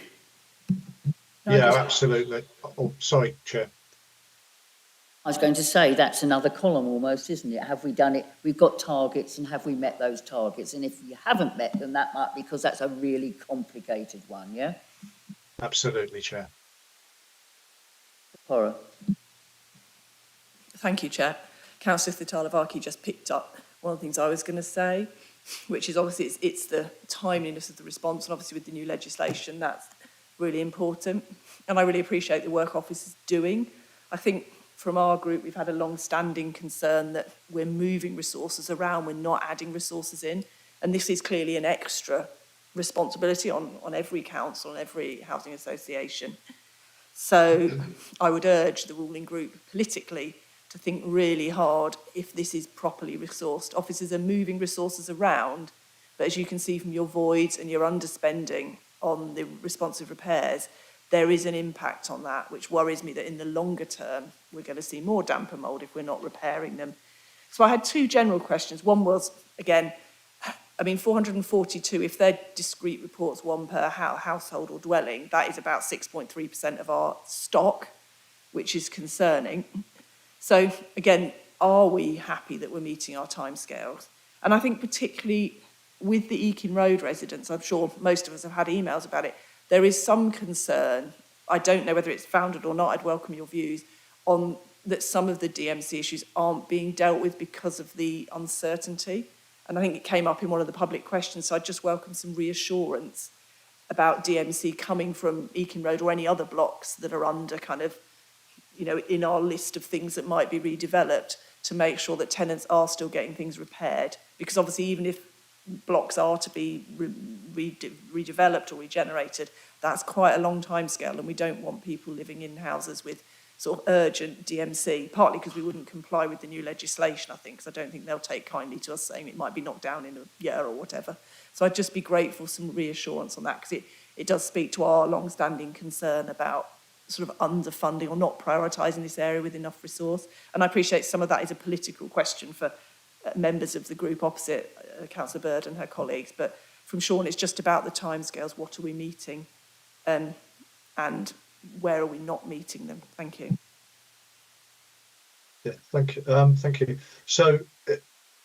Yeah, absolutely. Oh, sorry, Chair. I was going to say, that's another column almost, isn't it? Have we done it? We've got targets, and have we met those targets? And if we haven't met them, that might, because that's a really complicated one, yeah? Absolutely, Chair. Cora. Thank you, Chair. Councillor Thitalavaki just picked up one of the things I was going to say, which is obviously it's the timeliness of the response, and obviously with the new legislation, that's really important. And I really appreciate the work Office is doing. I think from our group, we've had a long-standing concern that we're moving resources around, we're not adding resources in, and this is clearly an extra responsibility on every council and every housing association. So I would urge the ruling group politically to think really hard if this is properly resourced. Officers are moving resources around, but as you can see from your voids and your underspending on the responsive repairs, there is an impact on that, which worries me that in the longer term, we're going to see more damp and mould if we're not repairing them. So I had two general questions. One was, again, I mean, 442, if they're discrete reports, one per household or dwelling, that is about 6.3% of our stock, which is concerning. So again, are we happy that we're meeting our timescales? And I think particularly with the Eakin Road residents, I'm sure most of us have had emails about it, there is some concern, I don't know whether it's founded or not, I'd welcome your views, on that some of the DMC issues aren't being dealt with because of the uncertainty. And I think it came up in one of the public questions, so I'd just welcome some reassurance about DMC coming from Eakin Road or any other blocks that are under kind of, you know, in our list of things that might be redeveloped, to make sure that tenants are still getting things repaired. Because obviously even if blocks are to be redeveloped or regenerated, that's quite a long time scale, and we don't want people living in houses with sort of urgent DMC, partly because we wouldn't comply with the new legislation, I think, because I don't think they'll take kindly to us saying it might be knocked down in a year or whatever. So I'd just be grateful for some reassurance on that, because it does speak to our long-standing concern about sort of underfunding or not prioritising this area with enough resource. And I appreciate some of that is a political question for members of the group opposite, Councillor Bird and her colleagues, but from Sean, it's just about the timescales. What are we meeting, and where are we not meeting them? Thank you. Yeah, thank you. Thank you. So,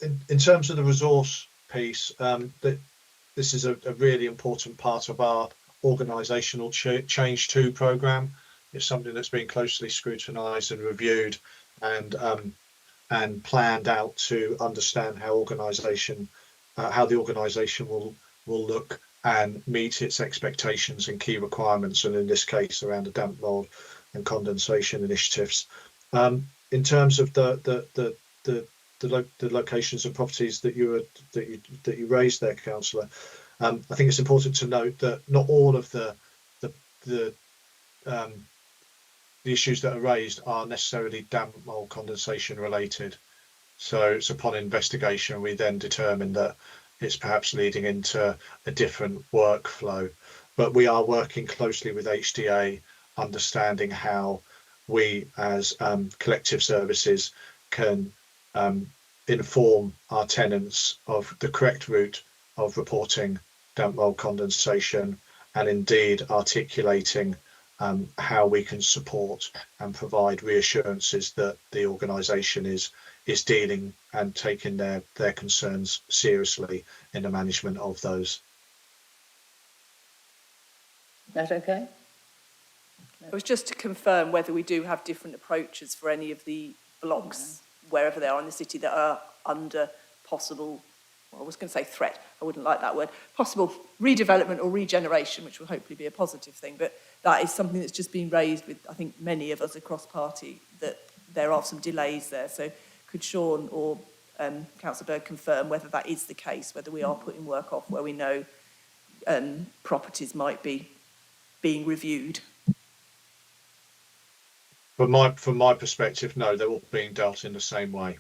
in terms of the resource piece, this is a really important part of our organisational change 2 programme. It's something that's been closely scrutinised and reviewed, and planned out to understand how the organisation will look and meet its expectations and key requirements, and in this case around the damp mould and condensation initiatives. In terms of the locations of properties that you raised there, Councillor, I think it's important to note that not all of the issues that are raised are necessarily damp mould condensation related. So it's upon investigation we then determine that it's perhaps leading into a different workflow. But we are working closely with HDA, understanding how we as collective services can inform our tenants of the correct route of reporting damp mould condensation, and indeed articulating how we can support and provide reassurances that the organisation is dealing and taking their concerns seriously in the management of those. That okay? It was just to confirm whether we do have different approaches for any of the blocks, wherever they are in the city, that are under possible, well, I was going to say threat, I wouldn't like that word, possible redevelopment or regeneration, which will hopefully be a positive thing. But that is something that's just been raised with, I think, many of us across party, that there are some delays there. So could Sean or Councillor Bird confirm whether that is the case, whether we are putting work off where we know properties might be being reviewed? From my perspective, no, they're all being dealt in the same way.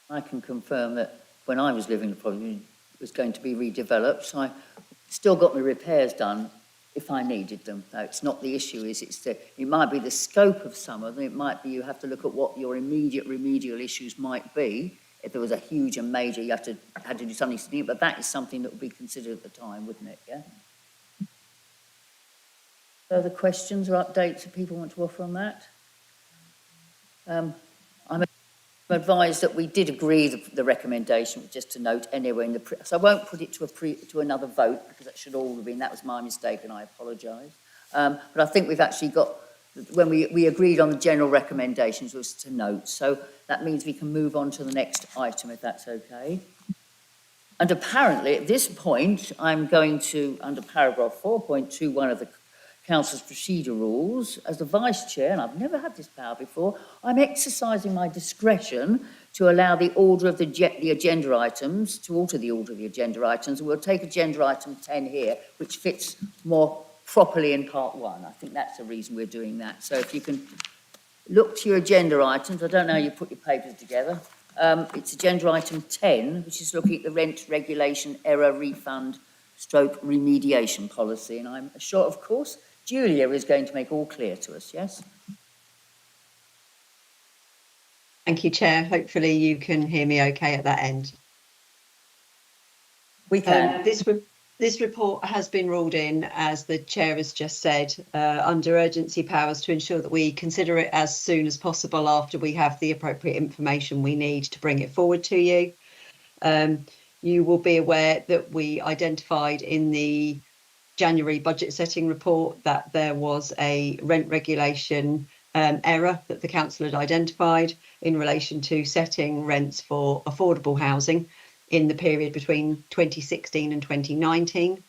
I can confirm that when I was living, the property was going to be redeveloped, so I still got my repairs done if I needed them. No, it's not the issue, it might be the scope of some of them, it might be you have to look at what your immediate remedial issues might be. If there was a huge and major, you had to do something, but that is something that would be considered at the time, wouldn't it, yeah? Further questions or updates that people want to offer on that? I'm advised that we did agree the recommendation, just to note anywhere in the, so I won't put it to another vote, because that should all have been, that was my mistake and I apologise. But I think we've actually got, when we agreed on the general recommendations was to note, so that means we can move on to the next item if that's okay. And apparently at this point, I'm going to, under paragraph 4.21 of the Council's procedure rules, as the Vice Chair, and I've never had this power before, I'm exercising my discretion to allow the order of the agenda items, to alter the order of the agenda items. We'll take agenda item 10 here, which fits more properly in part 1. I think that's the reason we're doing that. So if you can look to your agenda items, I don't know how you put your papers together. It's agenda item 10, which is looking at the rent regulation error refund stroke remediation policy. And I'm sure, of course, Julia is going to make all clear to us, yes? Thank you, Chair. Hopefully you can hear me okay at that end. We can. This report has been ruled in, as the Chair has just said, under urgency powers to ensure that we consider it as soon as possible after we have the appropriate information we need to bring it forward to you. You will be aware that we identified in the January budget setting report that there was a rent regulation error that the council had identified in relation to setting rents for affordable housing in the period between 2016 and 2019.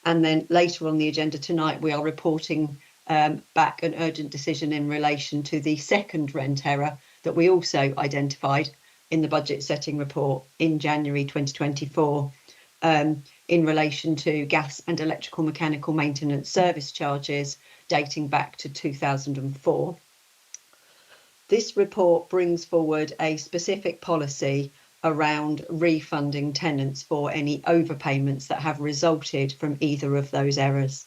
And then later on the agenda tonight, we are reporting back an urgent decision in relation to the second rent error that we also identified in the budget setting report in January 2024. In relation to gas and electrical mechanical maintenance service charges dating back to 2004. This report brings forward a specific policy around refunding tenants for any overpayments that have resulted from either of those errors.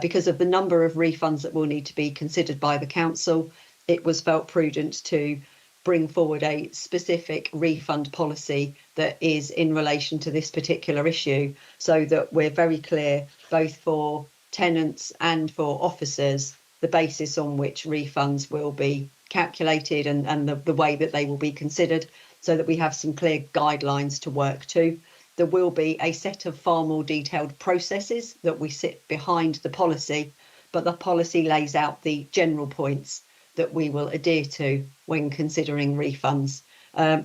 Because of the number of refunds that will need to be considered by the council, it was felt prudent to bring forward a specific refund policy that is in relation to this particular issue, so that we're very clear, both for tenants and for officers, the basis on which refunds will be calculated and the way that they will be considered, so that we have some clear guidelines to work to. There will be a set of far more detailed processes that we sit behind the policy, but the policy lays out the general points that we will adhere to when considering refunds.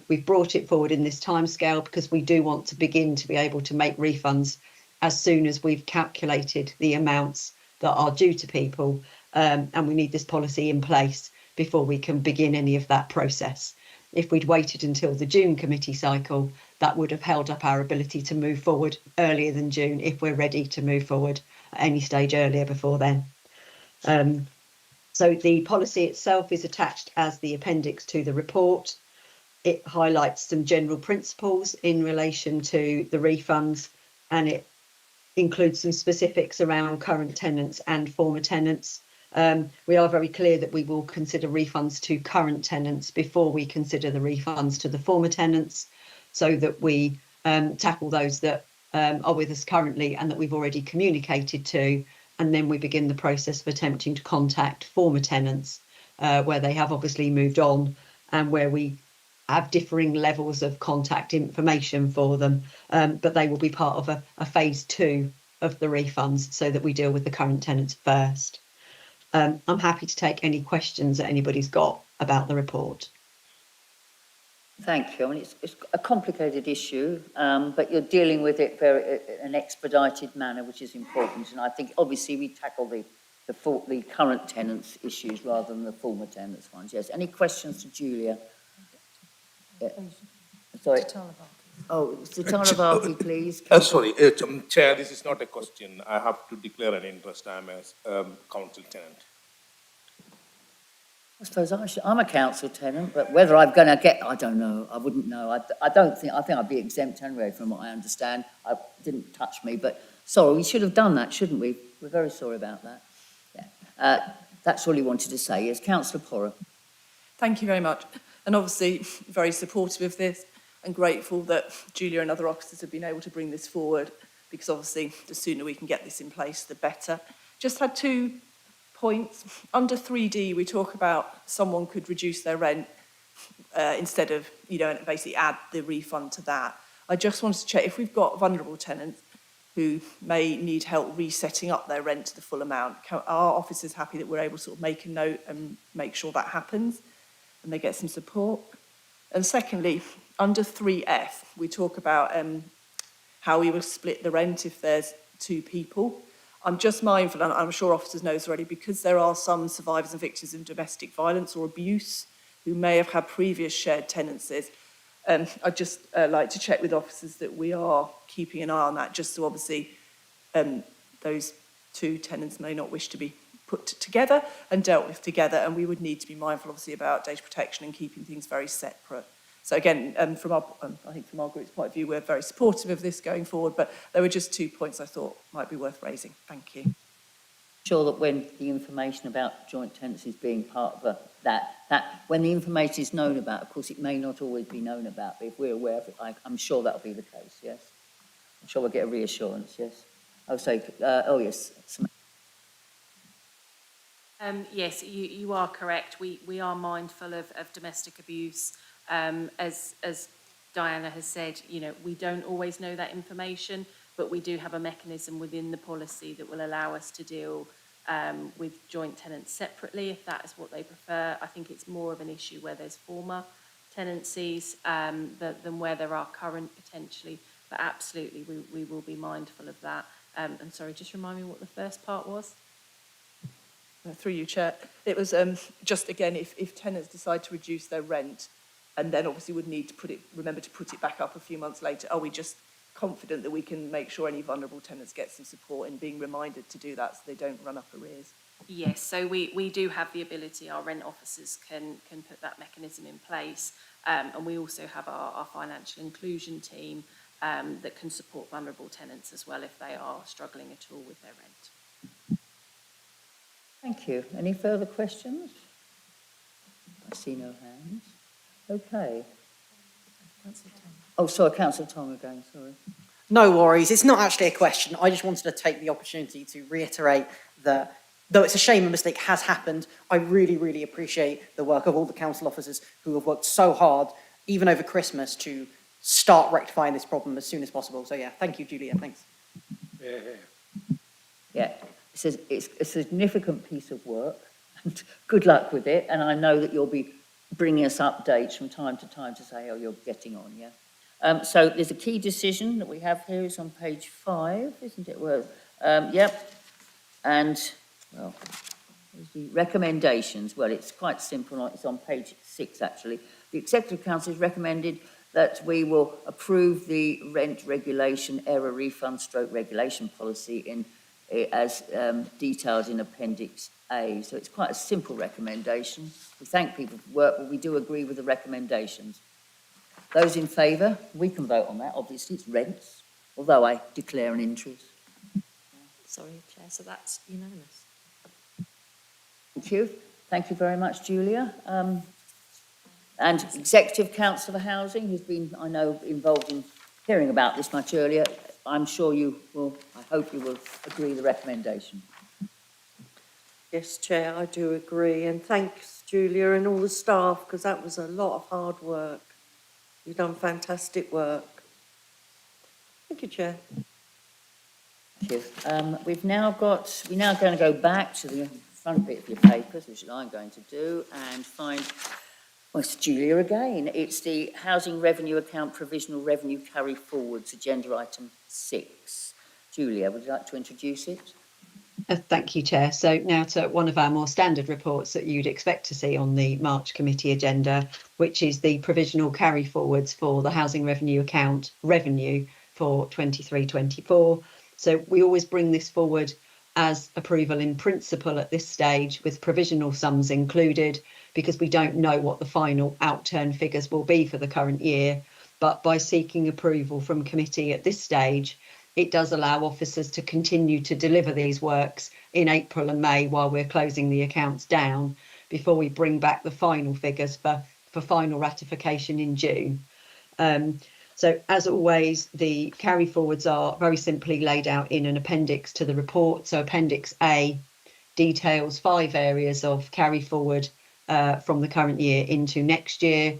We've brought it forward in this timescale because we do want to begin to be able to make refunds as soon as we've calculated the amounts that are due to people, and we need this policy in place before we can begin any of that process. If we'd waited until the June committee cycle, that would have held up our ability to move forward earlier than June if we're ready to move forward at any stage earlier before then. So the policy itself is attached as the appendix to the report. It highlights some general principles in relation to the refunds, and it includes some specifics around current tenants and former tenants. We are very clear that we will consider refunds to current tenants before we consider the refunds to the former tenants, so that we tackle those that are with us currently and that we've already communicated to, and then we begin the process of attempting to contact former tenants where they have obviously moved on and where we have differing levels of contact information for them, but they will be part of a phase 2 of the refunds, so that we deal with the current tenants first. I'm happy to take any questions that anybody's got about the report. Thank you. I mean, it's a complicated issue, but you're dealing with it in an expedited manner, which is important. And I think obviously we tackle the current tenants' issues rather than the former tenants' ones. Yes. Any questions to Julia? Yeah. Sorry. Oh, Sitara Varki, please. Sorry, Chair, this is not a question. I have to declare an interest. I'm a council tenant. I suppose I'm a council tenant, but whether I'm going to get, I don't know. I wouldn't know. I think I'd be exempt anyway, from what I understand. It didn't touch me, but sorry, we should have done that, shouldn't we? We're very sorry about that. Yeah. That's all he wanted to say. Yes, Councillor Porrer. Thank you very much. And obviously, very supportive of this and grateful that Julia and other officers have been able to bring this forward, because obviously the sooner we can get this in place, the better. Just had 2 points. Under 3D, we talk about someone could reduce their rent instead of, and basically add the refund to that. I just wanted to check if we've got vulnerable tenants who may need help resetting up their rent to the full amount. Are officers happy that we're able to sort of make a note and make sure that happens and they get some support? And secondly, under 3F, we talk about how we will split the rent if there's 2 people. I'm just mindful, and I'm sure officers know this already, because there are some survivors and victims of domestic violence or abuse who may have had previous shared tenancies. I'd just like to check with officers that we are keeping an eye on that, just so obviously those 2 tenants may not wish to be put together and dealt with together, and we would need to be mindful obviously about data protection and keeping things very separate. So again, I think from our group's point of view, we're very supportive of this going forward, but there were just 2 points I thought might be worth raising. Thank you. Sure that when the information about joint tenancies being part of that when the information is known about, of course it may not always be known about, but if we're aware of it, I'm sure that'll be the case, yes? I'm sure we'll get a reassurance, yes? Yes. Yes, you are correct. We are mindful of domestic abuse. As Diana has said, we don't always know that information, but we do have a mechanism within the policy that will allow us to deal with joint tenants separately, if that is what they prefer. I think it's more of an issue where there's former tenancies than where there are current potentially, but absolutely we will be mindful of that. And sorry, just remind me what the first part was. Through you, Chair. It was just, again, if tenants decide to reduce their rent and then obviously would need to remember to put it back up a few months later, are we just confident that we can make sure any vulnerable tenants get some support in being reminded to do that so they don't run up arrears? Yes, so we do have the ability, our rent officers can put that mechanism in place, and we also have our financial inclusion team that can support vulnerable tenants as well if they are struggling at all with their rent. Thank you. Any further questions? I see no hands. Okay. Oh, sorry, Councillor Tom again, sorry. No worries. It's not actually a question. I just wanted to take the opportunity to reiterate that, though it's a shame a mistake has happened, I really, really appreciate the work of all the council officers who have worked so hard, even over Christmas, to start rectifying this problem as soon as possible. So yeah, thank you, Julia. Thanks. Yeah, it's a significant piece of work, and good luck with it. And I know that you'll be bringing us updates from time to time to say how you're getting on, yeah? So there's a key decision that we have here. It's on page 5, isn't it? Well, yep. And, well, there's the recommendations. Well, it's quite simple. It's on page 6, actually. The Executive Council has recommended that we will approve the rent regulation error refund stroke regulation policy as detailed in Appendix A. So it's quite a simple recommendation. We thank people for work, but we do agree with the recommendations. Those in favour, we can vote on that. Obviously, it's rents, although I declare an interest. Sorry, Chair, so that's unanimous. Thank you. Thank you very much, Julia. And Executive Council for Housing, who's been, I know, involved in hearing about this much earlier. I'm sure you will, I hope you will agree with the recommendation. Yes, Chair, I do agree. And thanks, Julia, and all the staff, because that was a lot of hard work. You've done fantastic work. Thank you, Chair. Thank you. We're now going to go back to the front bit of your papers, which I'm going to do, and find, well, it's Julia again. It's the Housing Revenue Account Provisional Revenue Carry Forwards, agenda item 6. Julia, would you like to introduce it? Thank you, Chair. So now to one of our more standard reports that you'd expect to see on the March committee agenda, which is the provisional carry forwards for the Housing Revenue Account revenue for 23-24. So we always bring this forward as approval in principle at this stage, with provisional sums included, because we don't know what the final outturn figures will be for the current year. But by seeking approval from committee at this stage, it does allow officers to continue to deliver these works in April and May while we're closing the accounts down, before we bring back the final figures for final ratification in June. So as always, the carry forwards are very simply laid out in an appendix to the report. So Appendix A details 5 areas of carry forward from the current year into next year,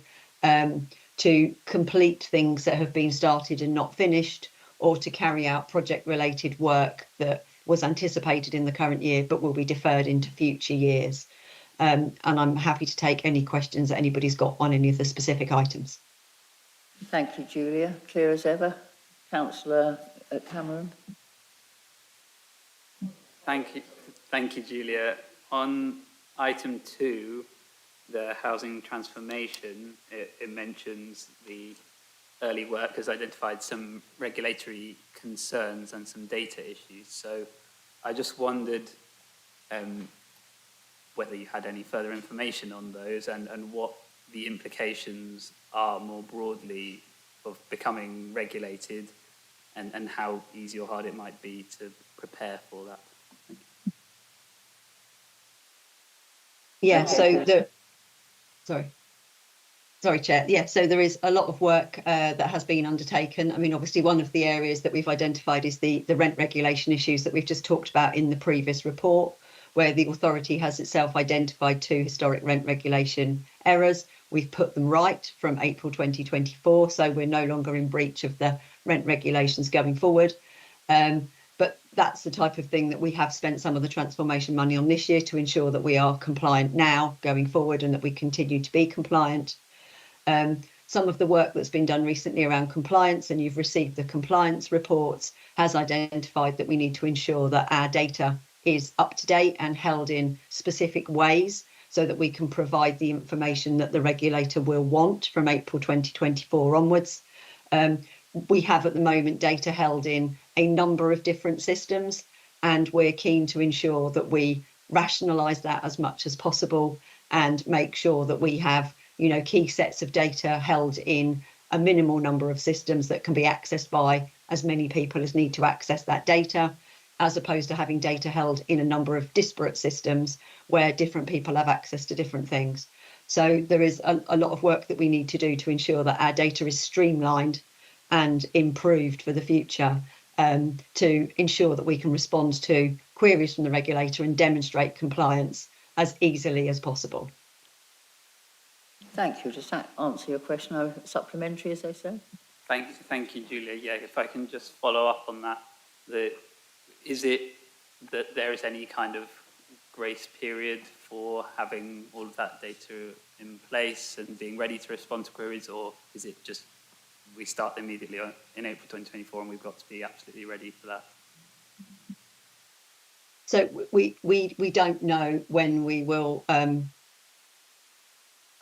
to complete things that have been started and not finished, or to carry out project related work that was anticipated in the current year but will be deferred into future years. And I'm happy to take any questions that anybody's got on any of the specific items. Thank you, Julia. Clear as ever. Councillor Cameron. Thank you, Julia. On item 2, the housing transformation, it mentions the early work has identified some regulatory concerns and some data issues. So I just wondered whether you had any further information on those and what the implications are more broadly of becoming regulated, and how easy or hard it might be to prepare for that. Yeah, so Sorry, Chair. Yeah, so there is a lot of work that has been undertaken. I mean, obviously, one of the areas that we've identified is the rent regulation issues that we've just talked about in the previous report, where the authority has itself identified 2 historic rent regulation errors. We've put them right from April 2024, so we're no longer in breach of the rent regulations going forward. But that's the type of thing that we have spent some of the transformation money on this year to ensure that we are compliant now going forward and that we continue to be compliant. Some of the work that's been done recently around compliance, and you've received the compliance reports, has identified that we need to ensure that our data is up to date and held in specific ways so that we can provide the information that the regulator will want from April 2024 onwards. We have at the moment data held in a number of different systems, and we're keen to ensure that we rationalise that as much as possible and make sure that we have, you know, key sets of data held in a minimal number of systems that can be accessed by as many people as need to access that data, as opposed to having data held in a number of disparate systems where different people have access to different things. So there is a lot of work that we need to do to ensure that our data is streamlined and improved for the future, to ensure that we can respond to queries from the regulator and demonstrate compliance as easily as possible. Thank you. Does that answer your question? Or supplementary, as they say? Thank you, Julia. Yeah, if I can just follow up on that. Is it that there is any kind of grace period for having all of that data in place and being ready to respond to queries, or is it just we start immediately in April 2024 and we've got to be absolutely ready for that? So we don't know when we will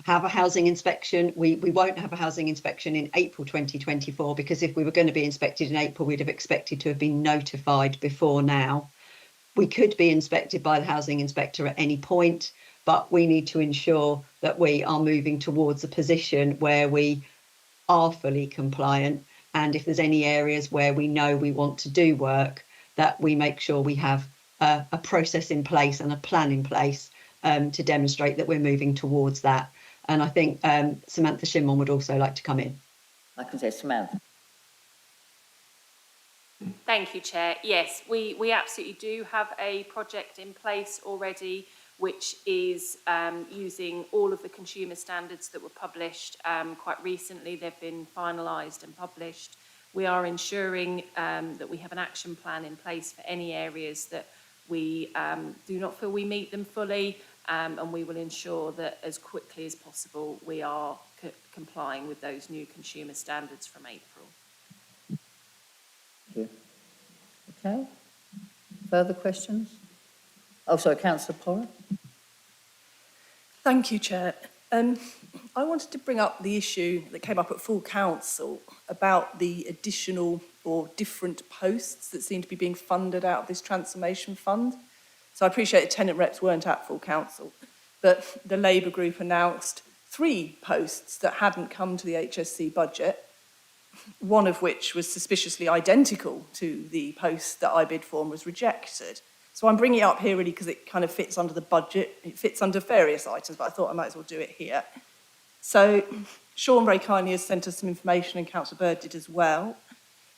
have a housing inspection. We won't have a housing inspection in April 2024, because if we were going to be inspected in April, we'd have expected to have been notified before now. We could be inspected by the housing inspector at any point, but we need to ensure that we are moving towards a position where we are fully compliant. And if there's any areas where we know we want to do work, that we make sure we have a process in place and a plan in place to demonstrate that we're moving towards that. And I think Samantha Shimon would also like to come in. I can say Samantha. Thank you, Chair. Yes, we absolutely do have a project in place already, which is using all of the consumer standards that were published quite recently. They've been finalised and published. We are ensuring that we have an action plan in place for any areas that we do not feel we meet them fully, and we will ensure that as quickly as possible we are complying with those new consumer standards from April. Thank you. Okay. Further questions? Oh, sorry, Councillor Porra. Thank you, Chair. I wanted to bring up the issue that came up at full council about the additional or different posts that seem to be being funded out of this transformation fund. So I appreciate the tenant reps weren't at full council, but the Labour group announced 3 posts that hadn't come to the HSC budget, one of which was suspiciously identical to the post that I bid for and was rejected. So I'm bringing it up here really because it kind of fits under the budget. It fits under various items, but I thought I might as well do it here. So Sean very kindly has sent us some information, and Councillor Bird did as well.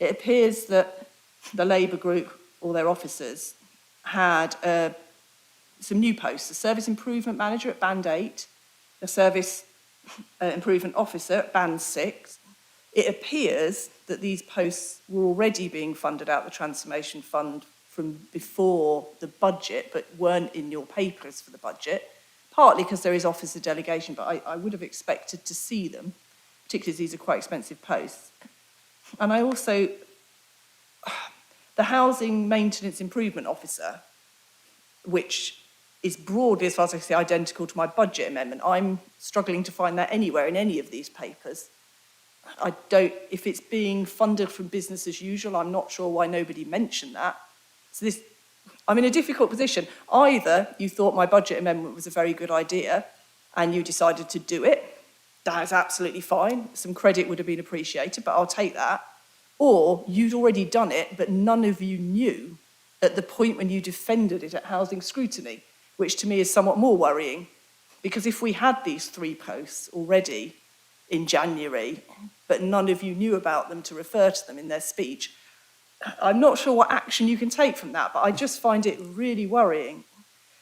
It appears that the Labour group, or their officers, had some new posts: a service improvement manager at band 8, a service improvement officer at band 6. It appears that these posts were already being funded out the transformation fund from before the budget, but weren't in your papers for the budget, partly because there is officer delegation, but I would have expected to see them, particularly as these are quite expensive posts. And I also, the housing maintenance improvement officer, which is broadly, as far as I can see, identical to my budget amendment, I'm struggling to find that anywhere in any of these papers. If it's being funded from business as usual, I'm not sure why nobody mentioned that. So I'm in a difficult position. Either you thought my budget amendment was a very good idea and you decided to do it. That is absolutely fine. Some credit would have been appreciated, but I'll take that. Or you'd already done it, but none of you knew at the point when you defended it at housing scrutiny, which to me is somewhat more worrying, because if we had these 3 posts already in January, but none of you knew about them to refer to them in their speech, I'm not sure what action you can take from that, but I just find it really worrying.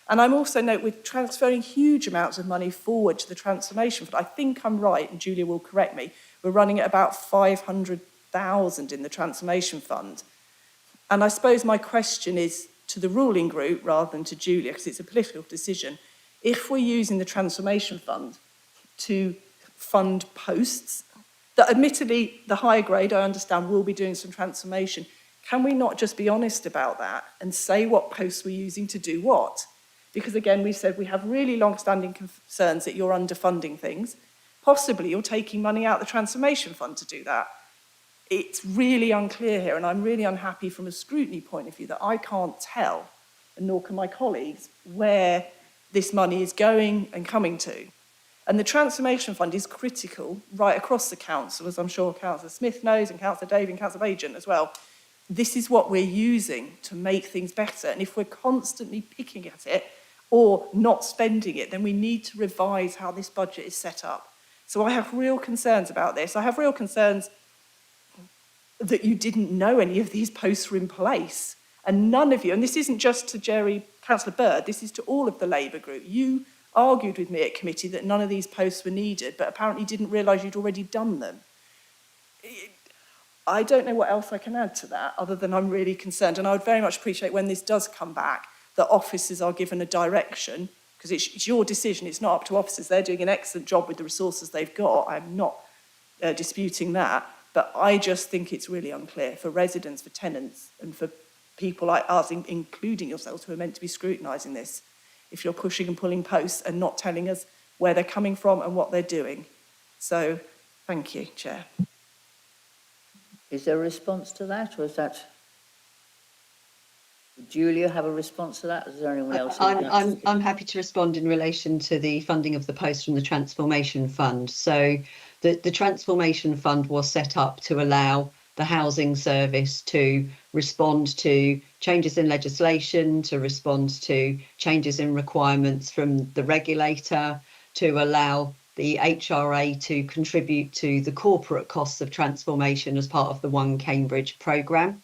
And I'm also note we're transferring huge amounts of money forward to the transformation fund. I think I'm right, and Julia will correct me. We're running at about 500,000 in the transformation fund. And I suppose my question is to the ruling group rather than to Julia, because it's a political decision. If we're using the transformation fund to fund posts, that admittedly the higher grade, I understand, will be doing some transformation, can we not just be honest about that and say what posts we're using to do what? Because again, we said we have really long-standing concerns that you're underfunding things. Possibly you're taking money out of the transformation fund to do that. It's really unclear here, and I'm really unhappy from a scrutiny point of view that I can't tell, and nor can my colleagues, where this money is going and coming to. And the transformation fund is critical right across the council, as I'm sure Councillor Smith knows, and Councillor Davey and Councillor Agent as well. This is what we're using to make things better. And if we're constantly picking at it or not spending it, then we need to revise how this budget is set up. So I have real concerns about this. I have real concerns that you didn't know any of these posts were in place. And none of you, and this isn't just to Councillor Bird, this is to all of the Labour group. You argued with me at committee that none of these posts were needed, but apparently didn't realise you'd already done them. I don't know what else I can add to that, other than I'm really concerned. And I would very much appreciate when this does come back, that officers are given a direction, because it's your decision, it's not up to officers. They're doing an excellent job with the resources they've got. I'm not disputing that, but I just think it's really unclear for residents, for tenants, and for people like us, including yourselves, who are meant to be scrutinising this, if you're pushing and pulling posts and not telling us where they're coming from and what they're doing. So, thank you, Chair. Is there a response to that, or is that... Would Julia have a response to that? Is there anyone else? I'm happy to respond in relation to the funding of the post from the Transformation Fund. So the Transformation Fund was set up to allow the housing service to respond to changes in legislation, to respond to changes in requirements from the regulator, to allow the HRA to contribute to the corporate costs of transformation as part of the One Cambridge programme.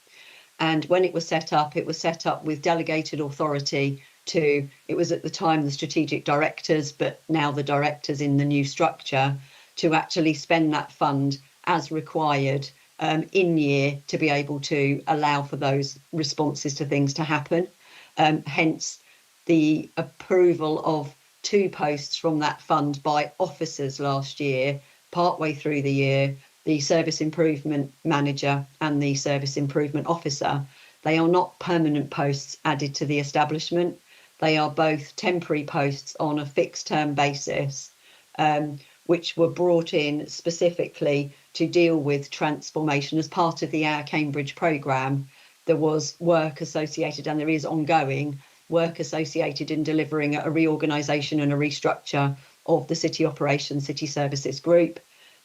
And when it was set up with delegated authority to, it was at the time the strategic directors, but now the directors in the new structure, to actually spend that fund as required in year to be able to allow for those responses to things to happen. Hence the approval of 2 posts from that fund by officers last year, partway through the year, the service improvement manager and the service improvement officer. They are not permanent posts added to the establishment. They are both temporary posts on a fixed term basis, which were brought in specifically to deal with transformation as part of the Our Cambridge programme. There was work associated, and there is ongoing work associated in delivering a reorganisation and a restructure of the City Operations City Services Group.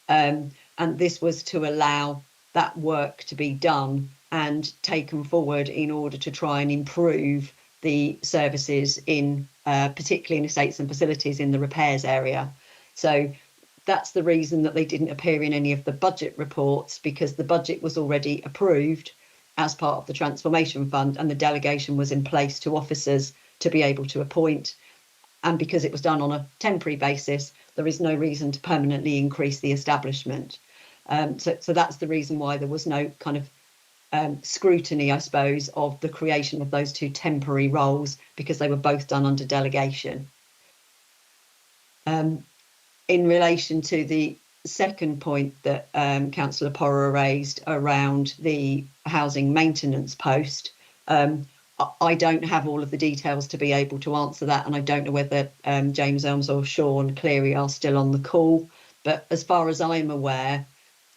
And this was to allow that work to be done and taken forward in order to try and improve the services in, particularly in estates and facilities in the repairs area. So that's the reason that they didn't appear in any of the budget reports, because the budget was already approved as part of the Transformation Fund and the delegation was in place to officers to be able to appoint. And because it was done on a temporary basis, there is no reason to permanently increase the establishment. So that's the reason why there was no kind of scrutiny, I suppose, of the creation of those two temporary roles, because they were both done under delegation. In relation to the second point that Councillor Porrer raised around the housing maintenance post, I don't have all of the details to be able to answer that, and I don't know whether James Elms or Sean Cleary are still on the call. But as far as I'm aware,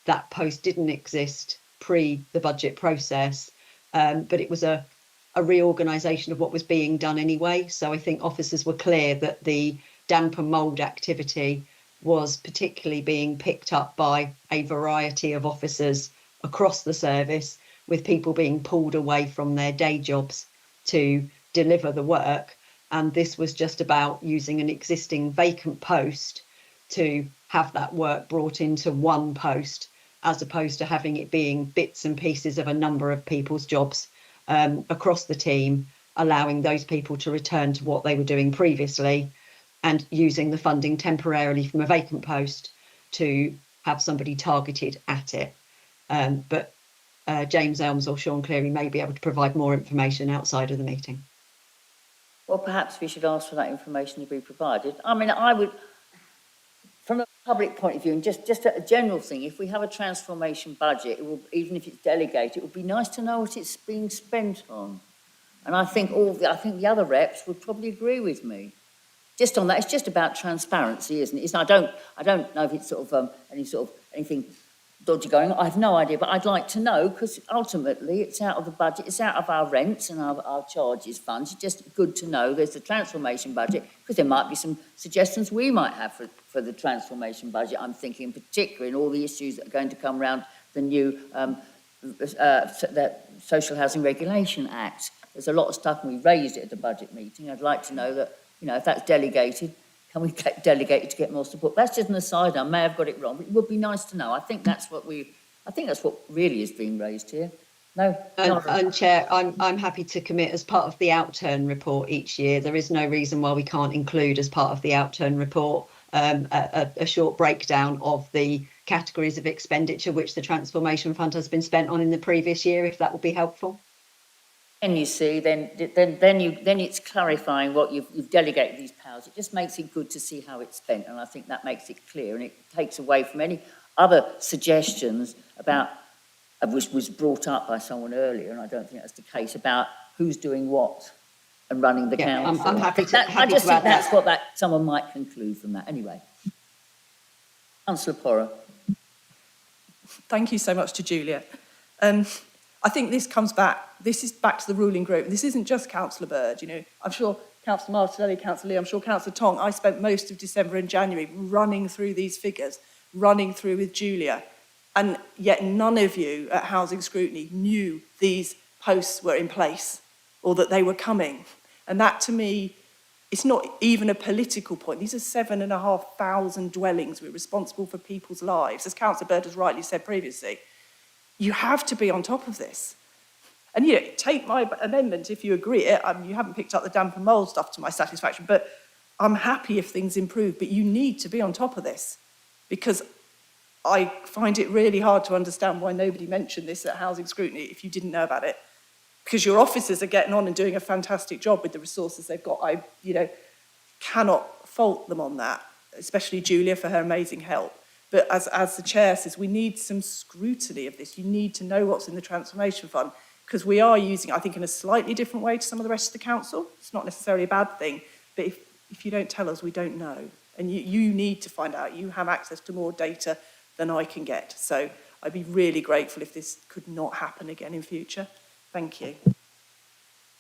that post didn't exist pre the budget process, but it was a reorganisation of what was being done anyway. So I think officers were clear that the damp and mould activity was particularly being picked up by a variety of officers across the service, with people being pulled away from their day jobs to deliver the work. And this was just about using an existing vacant post to have that work brought into one post, as opposed to having it being bits and pieces of a number of people's jobs across the team, allowing those people to return to what they were doing previously and using the funding temporarily from a vacant post to have somebody targeted at it. But James Elms or Sean Cleary may be able to provide more information outside of the meeting. Well, perhaps we should ask for that information to be provided. I mean, I would, from a public point of view, and just a general thing, if we have a transformation budget, it will, even if it's delegated, it would be nice to know what it's being spent on. And I think the other reps would probably agree with me. Just on that, it's just about transparency, isn't it? I don't know if it's sort of anything dodgy going on. I have no idea, but I'd like to know, because ultimately it's out of the budget, it's out of our rents and our charges funds. It's just good to know there's a transformation budget, because there might be some suggestions we might have for the transformation budget. I'm thinking particularly in all the issues that are going to come around the new the Social Housing Regulation Act. There's a lot of stuff, and we raised it at the budget meeting. I'd like to know that, you know, if that's delegated, can we get delegated to get more support? That's just an aside. I may have got it wrong, but it would be nice to know. I think that's what really is being raised here. No. And Chair, I'm happy to commit as part of the outturn report each year. There is no reason why we can't include as part of the outturn report a short breakdown of the categories of expenditure which the Transformation Fund has been spent on in the previous year, if that would be helpful. And you see, then it's clarifying what you've delegated these powers. It just makes it good to see how it's spent, and I think that makes it clear, and it takes away from any other suggestions about, which was brought up by someone earlier, and I don't think that's the case, about who's doing what and running the council. I'm happy to. I just think that's what someone might conclude from that. Anyway, Councillor Porrer. Thank you so much to Julia. I think this is back to the ruling group. This isn't just Councillor Bird, you know. I'm sure Councillor Martinelli, Councillor Lee, I'm sure Councillor Tong, I spent most of December and January running through these figures, running through with Julia. And yet none of you at Housing Scrutiny knew these posts were in place or that they were coming. And that, to me, it's not even a political point. These are 7,500 dwellings. We're responsible for people's lives. As Councillor Bird has rightly said previously, you have to be on top of this. And, you know, take my amendment if you agree it. You haven't picked up the damp and mould stuff to my satisfaction, but I'm happy if things improve. But you need to be on top of this, because I find it really hard to understand why nobody mentioned this at Housing Scrutiny if you didn't know about it. Because your officers are getting on and doing a fantastic job with the resources they've got. I, you know, cannot fault them on that, especially Julia for her amazing help. But as the chair says, we need some scrutiny of this. You need to know what's in the Transformation Fund, because we are using it, I think, in a slightly different way to some of the rest of the council. It's not necessarily a bad thing, but if you don't tell us, we don't know. And you need to find out. You have access to more data than I can get. So I'd be really grateful if this could not happen again in future. Thank you.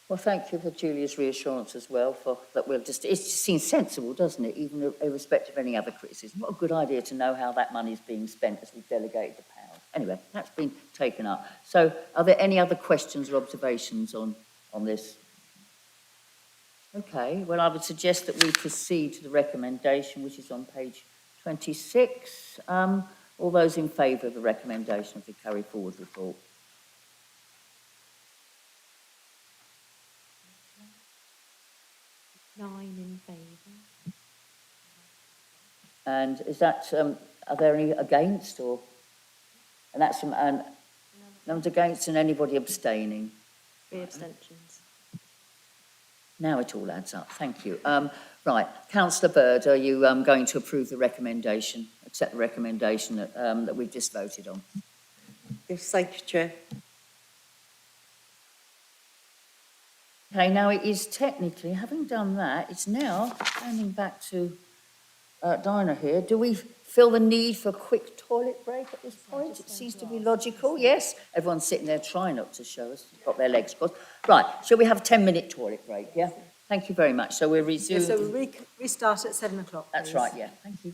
Well, thank you for Julia's reassurance as well, for that it just seems sensible, doesn't it, even irrespective of any other criticism. What a good idea to know how that money is being spent as we delegate the power. Anyway, that's been taken up. So are there any other questions or observations on this? Okay, well, I would suggest that we proceed to the recommendation, which is on page 26. All those in favour of the recommendation of the carry forward report? Nine in favour. And is that, are there any against, or? And that's from, and no one's against and anybody abstaining? 3 abstentions. Now it all adds up, thank you. Right, Councillor Bird, are you going to approve the recommendation, accept the recommendation that we've just voted on? Yes, thank you, Chair. Okay, now it is technically, having done that, it's now handing back to Dinah here. Do we feel the need for a quick toilet break at this point? It seems to be logical, yes? Everyone's sitting there trying not to show us, got their legs crossed. Right, shall we have a 10-minute toilet break, yeah? Thank you very much. So we'll resume. So we'll restart at 7 o'clock, That's please. right, yeah. Thank you.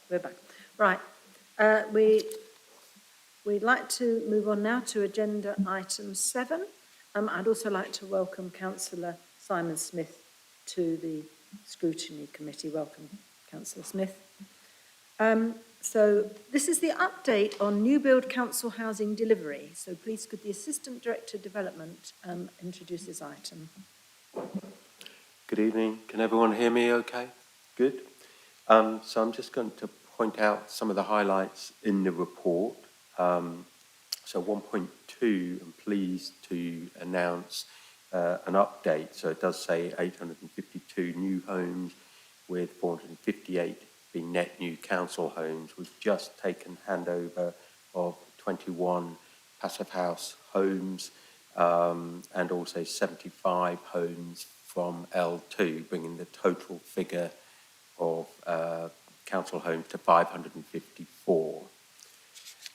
we're back. Right. We'd like to move on now to agenda item 7. I'd also like to welcome Councillor Simon Smith to the Scrutiny Committee. Welcome, Councillor Smith. So this is the update on new build council housing delivery. So please could the Assistant Director Development introduce this item. Good evening. Can everyone hear me okay? Good. So I'm just going to point out some of the highlights in the report. So 1.2, I'm pleased to announce an update. So it does say 852 new homes with 458 being net new council homes. We've just taken handover of 21 passive house homes and also 75 homes from L2, bringing the total figure of council homes to 554.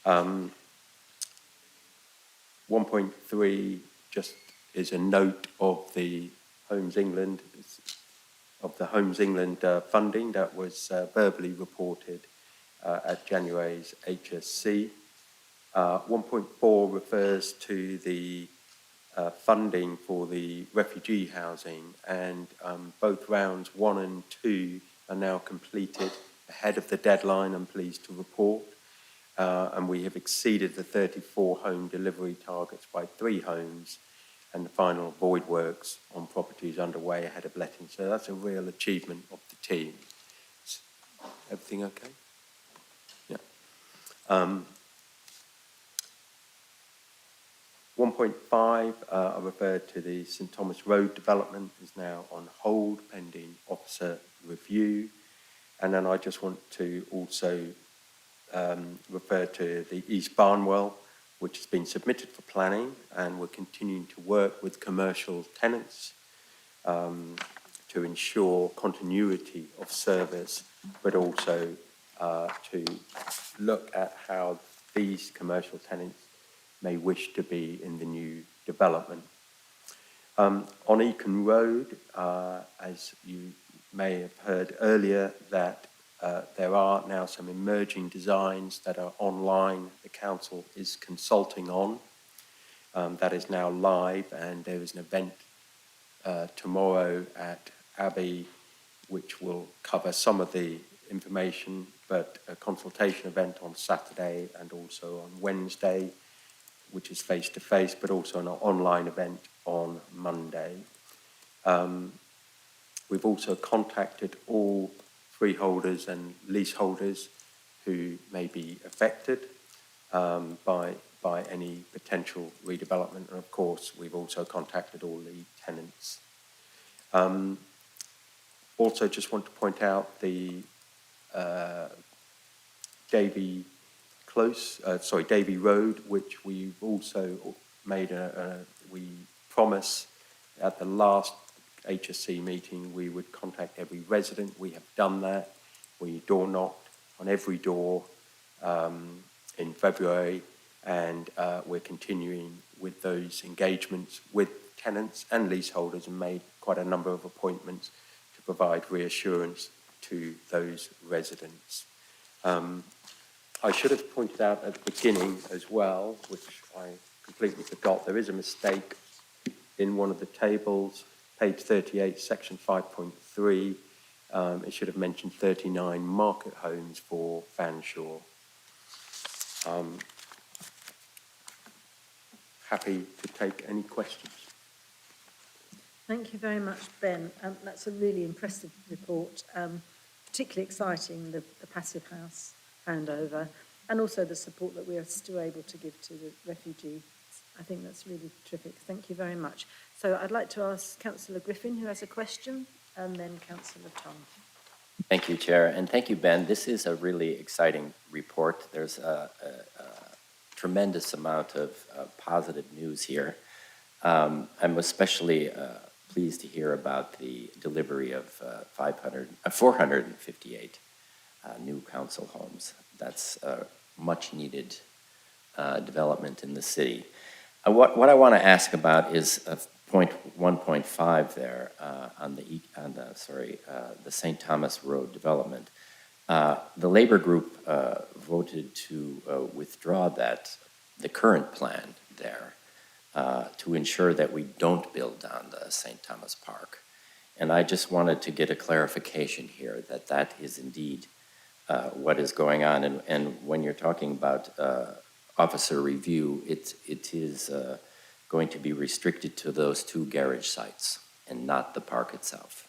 1.3 just is a note of the Homes England funding that was verbally reported at January's HSC. 1.4 refers to the funding for the refugee housing, and both rounds 1 and 2 are now completed ahead of the deadline, I'm pleased to report. And we have exceeded the 34 home delivery targets by 3 homes, and the final void works on properties underway ahead of letting. So that's a real achievement of the team. Everything okay? Yeah. 1.5, I referred to the St Thomas Road development, is now on hold pending officer review. And then I just want to also refer to the East Barnwell, which has been submitted for planning, and we're continuing to work with commercial tenants to ensure continuity of service, but also to look at how these commercial tenants may wish to be in the new development. On Eakin Road, as you may have heard earlier, that there are now some emerging designs that are online the council is consulting on. That is now live, and there is an event tomorrow at Abbey which will cover some of the information, but a consultation event on Saturday and also on Wednesday, which is face-to-face, but also an online event on Monday. We've also contacted all freeholders and leaseholders who may be affected by any potential redevelopment. And of course, we've also contacted all the tenants. Also just want to point out the Davy Road, which we've also made we promise at the last HSC meeting we would contact every resident. We have done that. We door knocked on every door in February, and we're continuing with those engagements with tenants and leaseholders, and made quite a number of appointments to provide reassurance to those residents. I should have pointed out at the beginning as well, which I completely forgot, there is a mistake in one of the tables, page 38, section 5.3. It should have mentioned 39 market homes for Fanshawe. Happy to take any questions. Thank you very much, Ben. That's a really impressive report, particularly exciting, the passive house handover, and also the support that we are still able to give to the refugees. I think that's really terrific. Thank you very much. So I'd like to ask Councillor Griffin, who has a question, and then Councillor Tom. Thank you, Chair, and thank you, Ben. This is a really exciting report. There's a tremendous amount of positive news here. I'm especially pleased to hear about the delivery of 458 new council homes. That's a much needed development in the city. What I want to ask about is point 1.5 there on the St. Thomas Road development. The Labour group voted to withdraw the current plan there to ensure that we don't build on the St. Thomas Park. And I just wanted to get a clarification here that that is indeed what is going on. And when you're talking about officer review, it is going to be restricted to those 2 garage sites and not the park itself.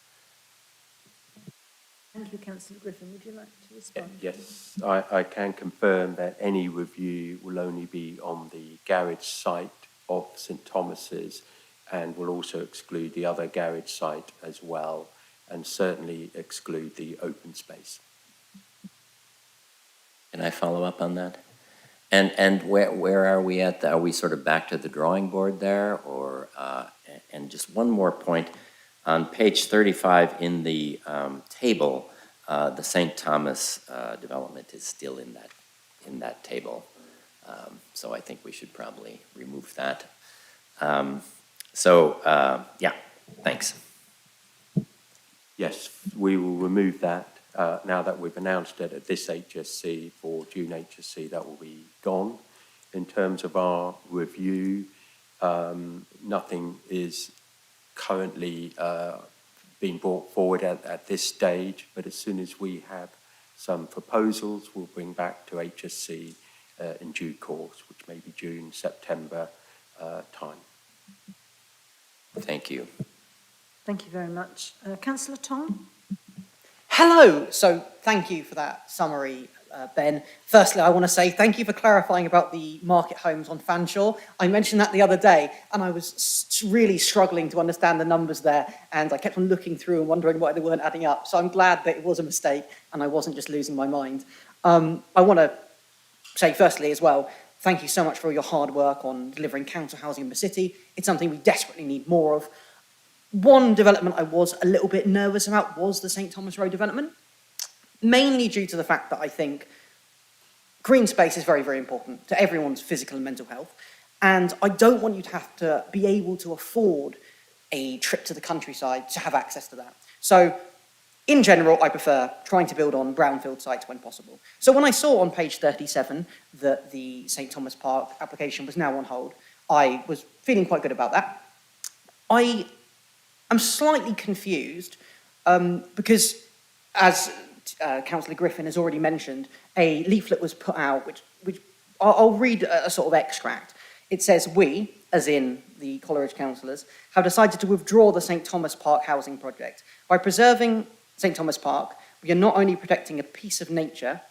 Thank you, Councillor Griffin. Would you like to respond? Yes, I can confirm that any review will only be on the garage site of St Thomas's and will also exclude the other garage site as well, and certainly exclude the open space. Can I follow up on that? And where are we at? Are we sort of back to the drawing board there? Or and just one more point. On page 35 in the table, the St. Thomas development is still in that table. So I think we should probably remove that. Yeah, thanks. Yes, we will remove that. Now that we've announced it at this HSC for June HSC, that will be gone. In terms of our review, nothing is currently being brought forward at this stage, but as soon as we have some proposals, we'll bring back to HSC in due course, which may be June, September time. Thank you. Thank you very much. Councillor Tom? Hello. So thank you for that summary, Ben. Firstly, I want to say thank you for clarifying about the market homes on Fanshawe. I mentioned that the other day, and I was really struggling to understand the numbers there, and I kept on looking through and wondering why they weren't adding up. So I'm glad that it was a mistake, and I wasn't just losing my mind. I want to say firstly as well, thank you so much for all your hard work on delivering council housing in the city. It's something we desperately need more of. One development I was a little bit nervous about was the St. Thomas Road development, mainly due to the fact that I think green space is very, very important to everyone's physical and mental health. And I don't want you to have to be able to afford a trip to the countryside to have access to that. So in general, I prefer trying to build on brownfield sites when possible. So when I saw on page 37 that the St. Thomas Park application was now on hold, I was feeling quite good about that. I'm slightly confused because, as Councillor Griffin has already mentioned, a leaflet was put out, which I'll read a sort of extract. It says, "We, as in the Coleridge councillors, have decided to withdraw the St. Thomas Park housing project. By preserving St. Thomas Park, we are not only protecting a piece of nature,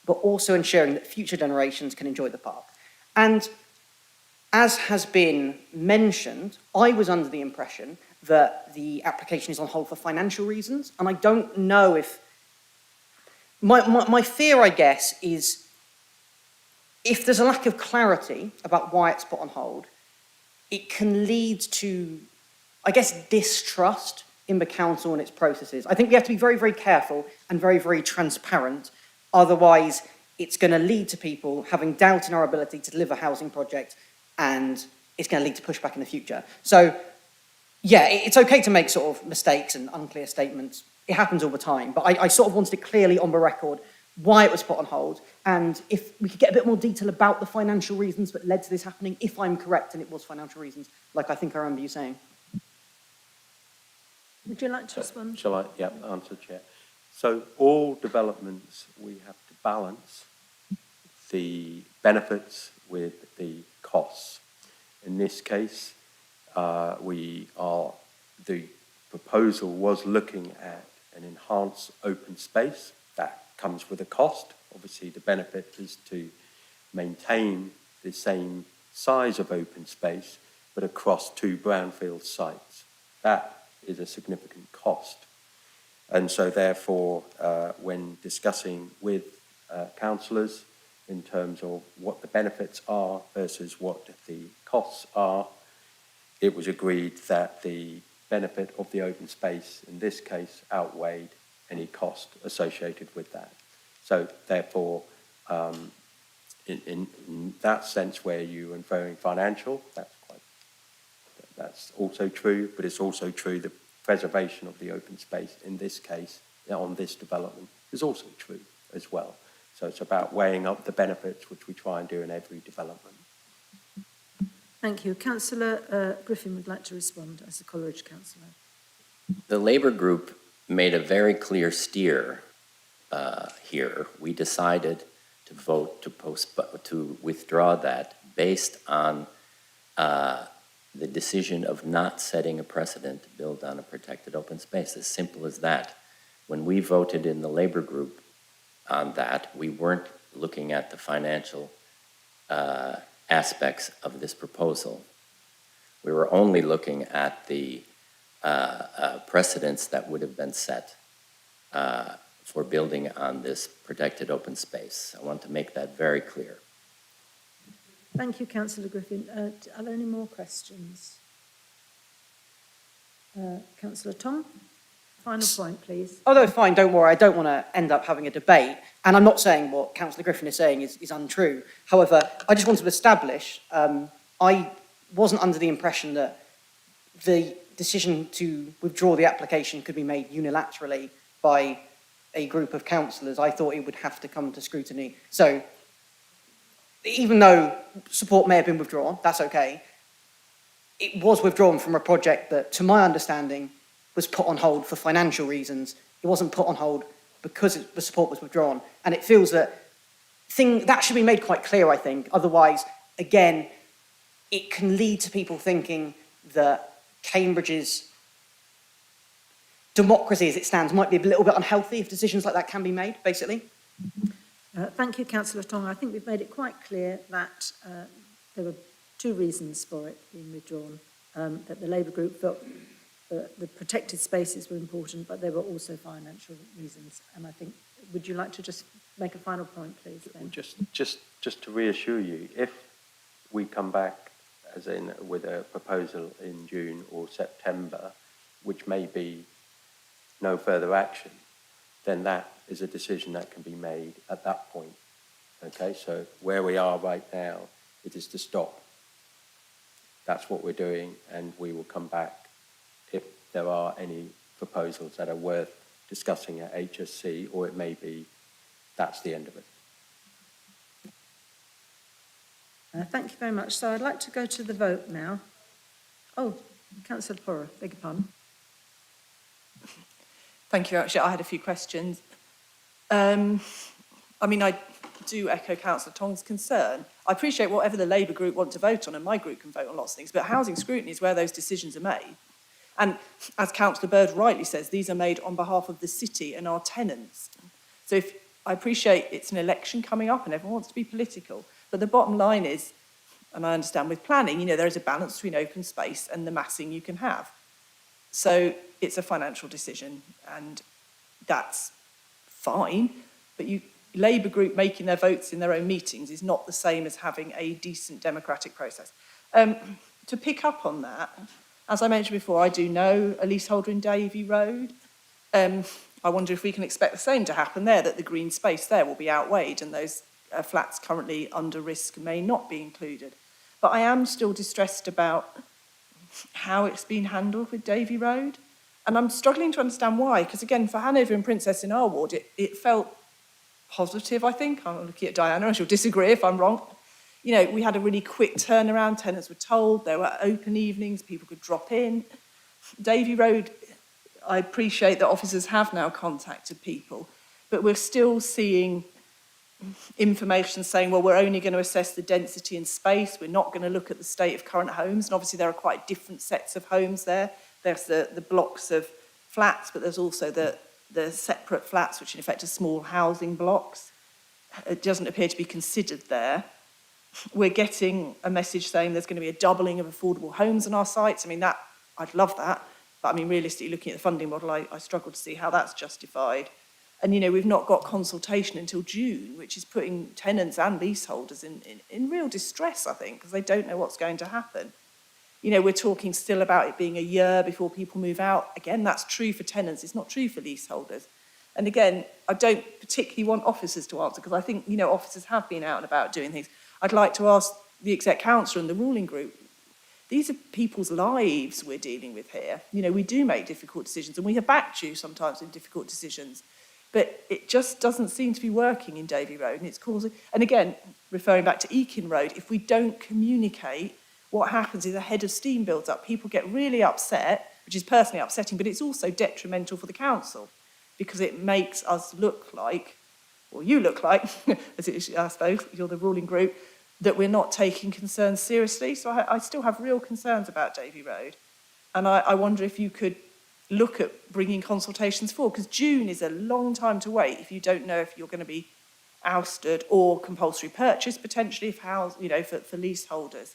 but also ensuring that future generations can enjoy the park." And as has been mentioned, I was under the impression that the application is on hold for financial reasons, and I don't know if... My fear, I guess, is if there's a lack of clarity about why it's put on hold, it can lead to, I guess, distrust in the council and its processes. I think we have to be very, very careful and very, very transparent. Otherwise, it's going to lead to people having doubt in our ability to deliver a housing project, and it's going to lead to pushback in the future. So, yeah, it's okay to make sort of mistakes and unclear statements. It happens all the time. But I sort of wanted it clearly on the record why it was put on hold, and if we could get a bit more detail about the financial reasons that led to this happening, if I'm correct and it was financial reasons, like I think I remember you saying. Would you like to respond? Shall I? Yeah, answer, Chair. So all developments, we have to balance the benefits with the costs. In this case, the proposal was looking at an enhanced open space. That comes with a cost. Obviously, the benefit is to maintain the same size of open space, but across 2 brownfield sites. That is a significant cost. And so therefore, when discussing with councillors in terms of what the benefits are versus what the costs are, it was agreed that the benefit of the open space in this case outweighed any cost associated with that. So therefore, in that sense where you're inferring financial, that's also true, but it's also true that preservation of the open space in this case, on this development, is also true as well. So it's about weighing up the benefits, which we try and do in every development. Thank you. Councillor Griffin would like to respond as a Coleridge councillor. The Labour group made a very clear steer here. We decided to vote to withdraw that based on the decision of not setting a precedent to build on a protected open space. As simple as that. When we voted in the Labour group on that, we weren't looking at the financial aspects of this proposal. We were only looking at the precedents that would have been set for building on this protected open space. I want to make that very clear. Thank you, Councillor Griffin. Are there any more questions? Councillor Tong, final point, please. Oh, no, fine, don't worry. I don't want to end up having a debate. And I'm not saying what Councillor Griffin is saying is untrue. However, I just want to establish, I wasn't under the impression that the decision to withdraw the application could be made unilaterally by a group of councillors. I thought it would have to come to scrutiny. So even though support may have been withdrawn, that's okay. It was withdrawn from a project that, to my understanding, was put on hold for financial reasons. It wasn't put on hold because the support was withdrawn. And it feels that that should be made quite clear, I think. Otherwise, again, it can lead to people thinking that Cambridge's democracy as it stands might be a little bit unhealthy if decisions like that can be made, basically. Thank you, Councillor Tong. I think we've made it quite clear that there were two reasons for it being withdrawn, that the Labour group felt the protected spaces were important, but there were also financial reasons. And I think, would you like to just make a final point, please, Ben? Just to reassure you, if we come back as in with a proposal in June or September, which may be no further action, then that is a decision that can be made at that point. Okay, so where we are right now, it is to stop. That's what we're doing, and we will come back if there are any proposals that are worth discussing at HSC, or it may be that's the end of it. Thank you very much. So I'd like to go to the vote now. Oh, Councillor Porrer, beg your pardon. Thank you. Actually, I had a few questions. I mean, I do echo Councillor Tong's concern. I appreciate whatever the Labour group want to vote on, and my group can vote on lots of things, but housing scrutiny is where those decisions are made. And as Councillor Bird rightly says, these are made on behalf of the city and our tenants. So I appreciate it's an election coming up and everyone wants to be political, but the bottom line is, and I understand with planning, there is a balance between open space and the massing you can have. So it's a financial decision, and that's fine, but Labour group making their votes in their own meetings is not the same as having a decent democratic process. To pick up on that, as I mentioned before, I do know a leaseholder in Davy Road. I wonder if we can expect the same to happen there, that the green space there will be outweighed and those flats currently under risk may not be included. But I am still distressed about how it's been handled with Davy Road. And I'm struggling to understand why, because again, for Hanover and Princess in our ward, it felt positive, I think. I'm looking at Diana, and she'll disagree if I'm wrong. We had a really quick turnaround, tenants were told, there were open evenings, people could drop in. Davy Road, I appreciate that officers have now contacted people, but we're still seeing information saying, well, we're only going to assess the density and space, we're not going to look at the state of current homes, and obviously there are quite different sets of homes there. There's the blocks of flats, but there's also the separate flats, which in effect are small housing blocks. It doesn't appear to be considered there. We're getting a message saying there's going to be a doubling of affordable homes on our sites. I mean, I'd love that. But I mean, realistically, looking at the funding model, I struggle to see how that's justified. And, we've not got consultation until June, which is putting tenants and leaseholders in real distress, I think, because they don't know what's going to happen. We're talking still about it being a year before people move out. Again, that's true for tenants. It's not true for leaseholders. And again, I don't particularly want officers to answer, because I think, officers have been out and about doing things. I'd like to ask the Exec Council and the ruling group, these are people's lives we're dealing with here. We do make difficult decisions, and we have backed you sometimes in difficult decisions. but it just doesn't seem to be working in Davy Road, and it's causing, and again, referring back to Eakin Road, if we don't communicate, what happens is a head of steam builds up. People get really upset, which is personally upsetting, but it's also detrimental for the council because it makes us look like, or you look like, as it is, I suppose, you're the ruling group, that we're not taking concerns seriously. So I still have real concerns about Davy Road. And I wonder if you could look at bringing consultations forward, because June is a long time to wait if you don't know if you're going to be ousted or compulsory purchase potentially if for leaseholders.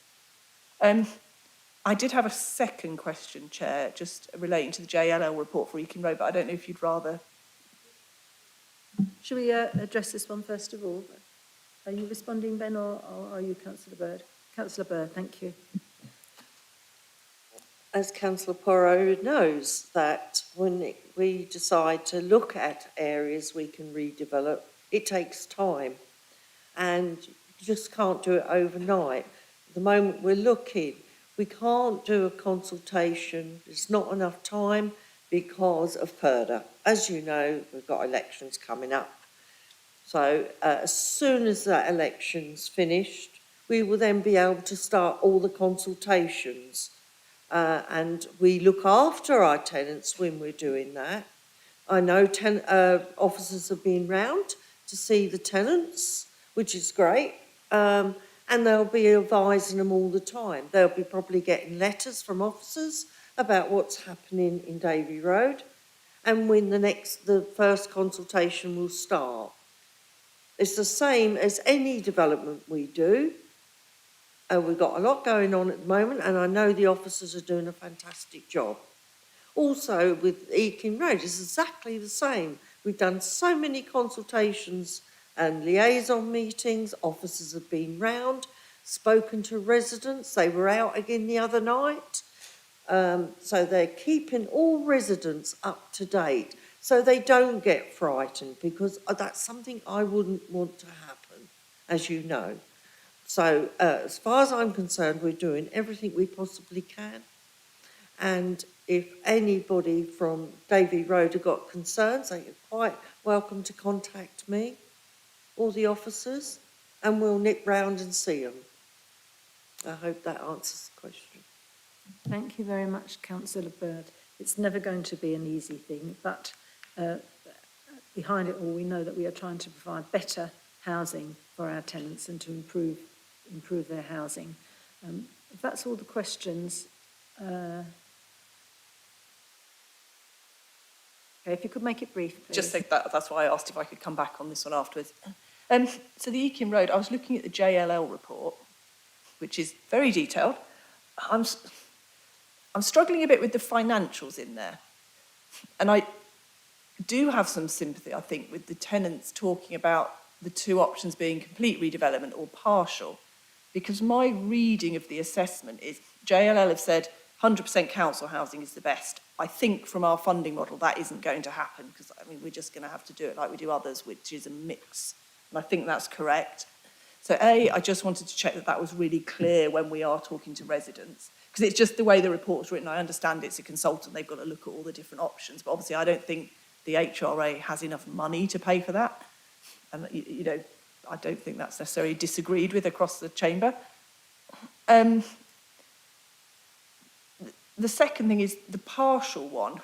I did have a second question, Chair, just relating to the JLL report for Eakin Road, but I don't know if you'd rather. Shall we address this one first of all? Are you responding, Ben, or are you Councillor Bird? Councillor Bird, thank you. As Councillor Porro knows, that when we decide to look at areas we can redevelop, it takes time, and you just can't do it overnight. The moment we're looking, we can't do a consultation. There's not enough time because of PERDA. As you know, we've got elections coming up. So as soon as that election's finished, we will then be able to start all the consultations. And we look after our tenants when we're doing that. I know officers have been round to see the tenants, which is great. And they'll be advising them all the time. They'll be probably getting letters from officers about what's happening in Davy Road and when the first consultation will start. It's the same as any development we do. We've got a lot going on at the moment, and I know the officers are doing a fantastic job. Also, with Eakin Road, it's exactly the same. We've done so many consultations and liaison meetings. Officers have been round, spoken to residents. They were out again the other night. So they're keeping all residents up to date so they don't get frightened, because that's something I wouldn't want to happen, as you know. So as far as I'm concerned, we're doing everything we possibly can. And if anybody from Davy Road have got concerns, they are quite welcome to contact me or the officers, and we'll nip round and see them. I hope that answers the question. Thank you very much, Councillor Bird. It's never going to be an easy thing, but behind it all, we know that we are trying to provide better housing for our tenants and to improve their housing. If that's all the questions, okay, if you could make it brief, please. Just think that's why I asked if I could come back on this one afterwards. So the Eakin Road, I was looking at the JLL report, which is very detailed. I'm struggling a bit with the financials in there. And I do have some sympathy, I think, with the tenants talking about the two options being complete redevelopment or partial. Because my reading of the assessment is JLL have said 100% council housing is the best. I think from our funding model that isn't going to happen, because we're just going to have to do it like we do others, which is a mix. And I think that's correct. So I just wanted to check that that was really clear when we are talking to residents, because it's just the way the report's written. I understand it's a consultant, they've got to look at all the different options, but obviously I don't think the HRA has enough money to pay for that. And, I don't think that's necessarily disagreed with across the chamber. The second thing is the partial one.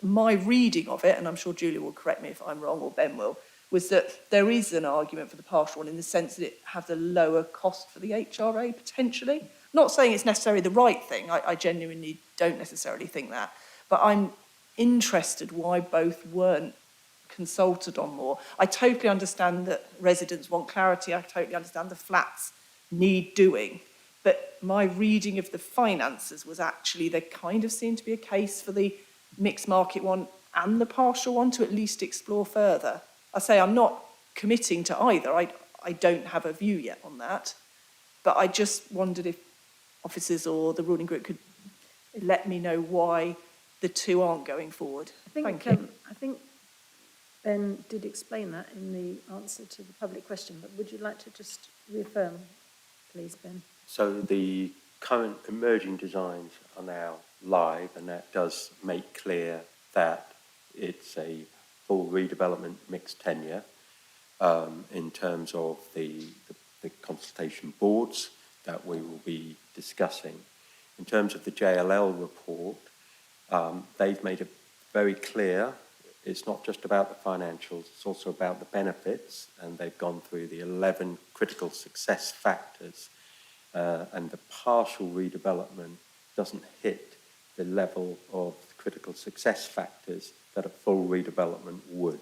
My reading of it, and I'm sure Julia will correct me if I'm wrong, or Ben will, was that there is an argument for the partial one in the sense that it has a lower cost for the HRA, potentially. Not saying it's necessarily the right thing. I genuinely don't necessarily think that. But I'm interested why both weren't consulted on more. I totally understand that residents want clarity. I totally understand the flats need doing. But my reading of the finances was actually there kind of seemed to be a case for the mixed market one and the partial one to at least explore further. I say I'm not committing to either. I don't have a view yet on that. But I just wondered if officers or the ruling group could let me know why the two aren't going forward. Thank you. I think Ben did explain that in the answer to the public question, but would you like to just reaffirm, please, Ben? So the current emerging designs are now live, and that does make clear that it's a full redevelopment mixed tenure in terms of the consultation boards that we will be discussing. In terms of the JLL report, they've made it very clear it's not just about the financials, it's also about the benefits, and they've gone through the 11 critical success factors, and the partial redevelopment doesn't hit the level of critical success factors that a full redevelopment would.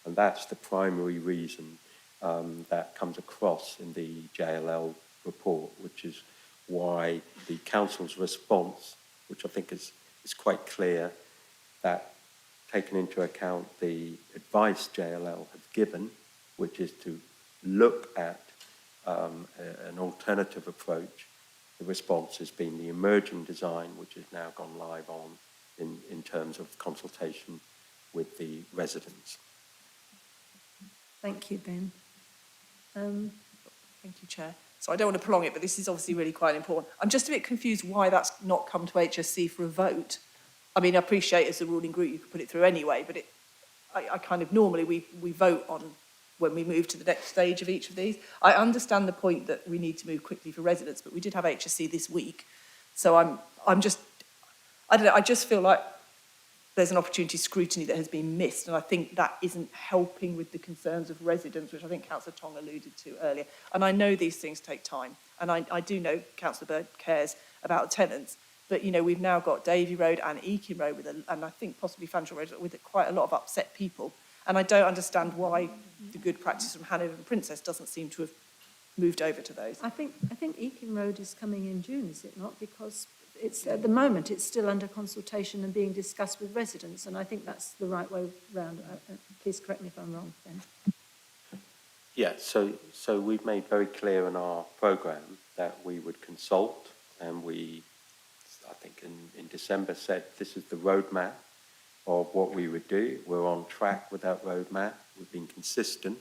And that's the primary reason that comes across in the JLL report, which is why the council's response, which I think is quite clear, that taken into account the advice JLL have given, which is to look at an alternative approach. The response has been the emerging design, which has now gone live on in terms of consultation with the residents. Thank you, Ben. Thank you, Chair. So I don't want to prolong it, but this is obviously really quite important. I'm just a bit confused why that's not come to HSC for a vote. I mean, I appreciate as a ruling group you could put it through anyway, but I kind of normally we vote on when we move to the next stage of each of these. I understand the point that we need to move quickly for residents, but we did have HSC this week. So I'm just, I don't know, I just feel like there's an opportunity scrutiny that has been missed, and I think that isn't helping with the concerns of residents, which I think Councillor Tong alluded to earlier. And I know these things take time, and I do know Councillor Bird cares about tenants, but, you know, we've now got Davy Road and Eakin Road, and I think possibly Fanshawe Road, with quite a lot of upset people. And I don't understand why the good practice from Hanover and Princess doesn't seem to have moved over to those. I think Eakin Road is coming in June, is it not? Because it's at the moment it's still under consultation and being discussed with residents, and I think that's the right way round. Please correct me if I'm wrong, Ben. Yeah, so we've made very clear in our programme that we would consult, and we, I think in December, said this is the roadmap of what we would do. We're on track with that roadmap. We've been consistent,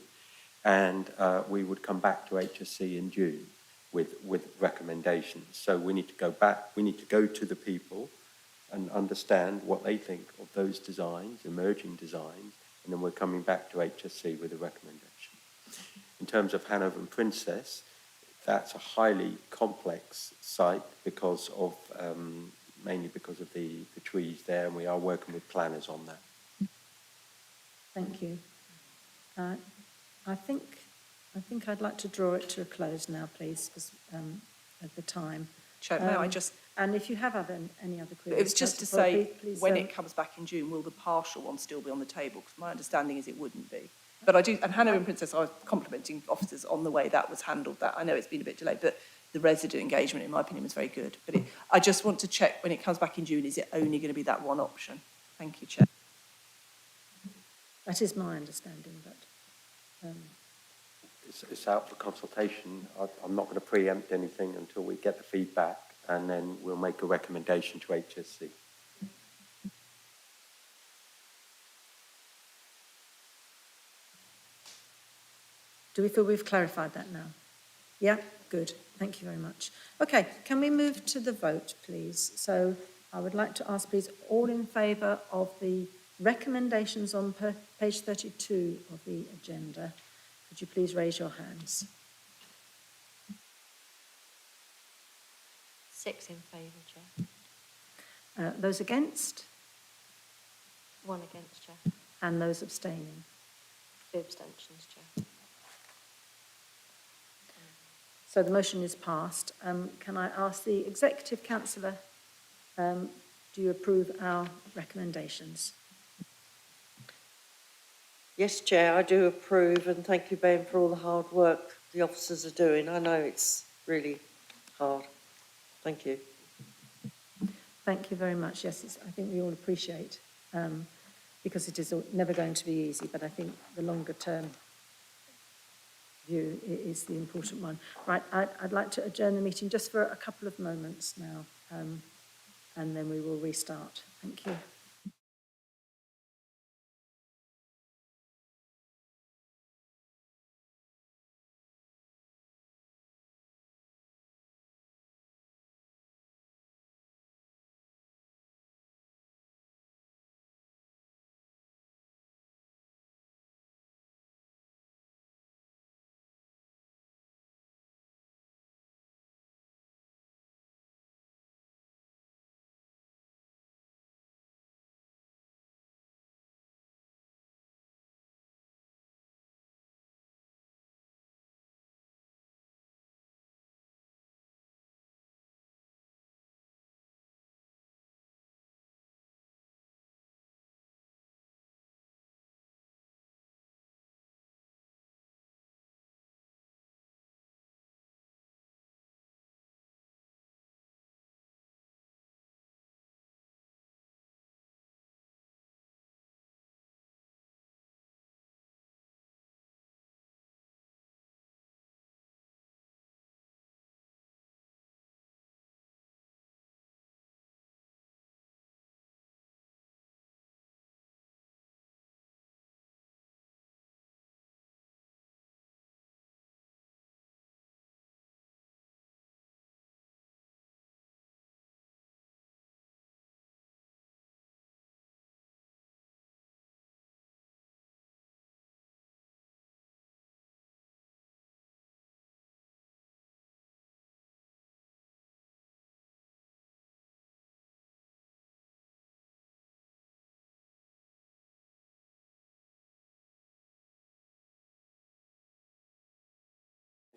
and we would come back to HSC in June with recommendations. So we need to go back, we need to go to the people and understand what they think of those designs, emerging designs, and then we're coming back to HSC with a recommendation. In terms of Hanover and Princess, that's a highly complex site because of, mainly because of the trees there, and we are working with planners on that. Thank you. I think I'd like to draw it to a close now, please, because of the time. Chair, may I just... And if you have any other queries... It was just to say, when it comes back in June, will the partial one still be on the table? Because my understanding is it wouldn't be. But I do, and Hanover and Princess, I was complimenting officers on the way that was handled. That I know it's been a bit delayed, but the resident engagement, in my opinion, was very good. But I just want to check, when it comes back in June, is it only going to be that one option? Thank you, Chair. That is my understanding, but... It's out for consultation. I'm not going to preempt anything until we get the feedback, and then we'll make a recommendation to HSC. Do we feel we've clarified that now? Yeah, good. Thank you very much. Okay, can we move to the vote, please? So I would like to ask, please, all in favour of the recommendations on page 32 of the agenda. Could you please raise your hands? 6 in favour, Chair. Those against? 1 against, Chair. And those abstaining? 2 abstentions, Chair. So the motion is passed. Can I ask the Executive Councillor, do you approve our recommendations? Yes, Chair, I do approve, and thank you, Ben, for all the hard work the officers are doing. I know it's really hard. Thank you. Thank you very much. Yes, I think we all appreciate, because it is never going to be easy, but I think the longer term view is the important one. Right, I'd like to adjourn the meeting just for a couple of moments now, and then we will restart. Thank you.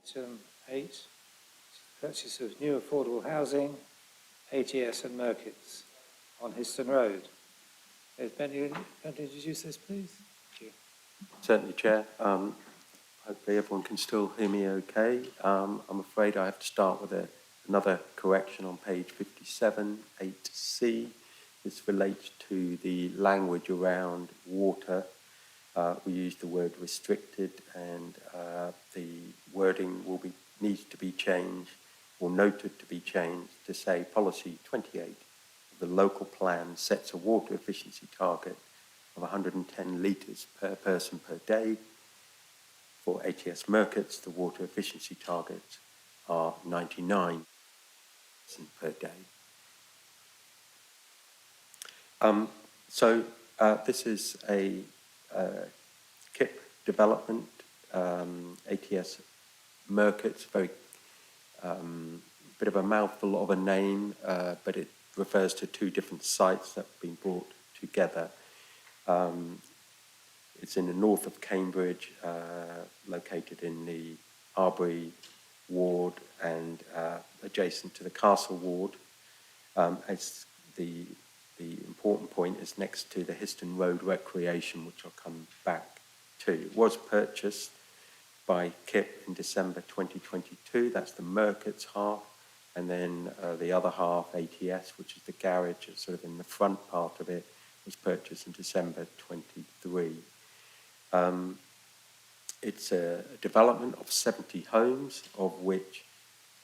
Item 8, purchase of new affordable housing, ATS and Merkits on Histon Road. Ben, you going to introduce this, please? Thank you. Certainly, Chair. Hopefully everyone can still hear me okay. I'm afraid I have to start with another correction on page 57, 8C. This relates to the language around water. We use the word restricted, and the wording needs to be changed or noted to be changed to say policy 28 of the local plan sets a water efficiency target of 110 litres per person per day. For ATS Merkits, the water efficiency targets are 99 per day. This is a KIP development, ATS Merkits, very bit of a mouthful of a name, but it refers to two different sites that have been brought together. It's in the north of Cambridge, located in the Arbury ward and adjacent to the Castle ward. As the important point is next to the Histon Road Recreation, which I'll come back to. It was purchased by KIP in December 2022. That's the Merkits half, and then the other half, ATS, which is the garage, sort of in the front part of it, was purchased in December 23. It's a development of 70 homes, of which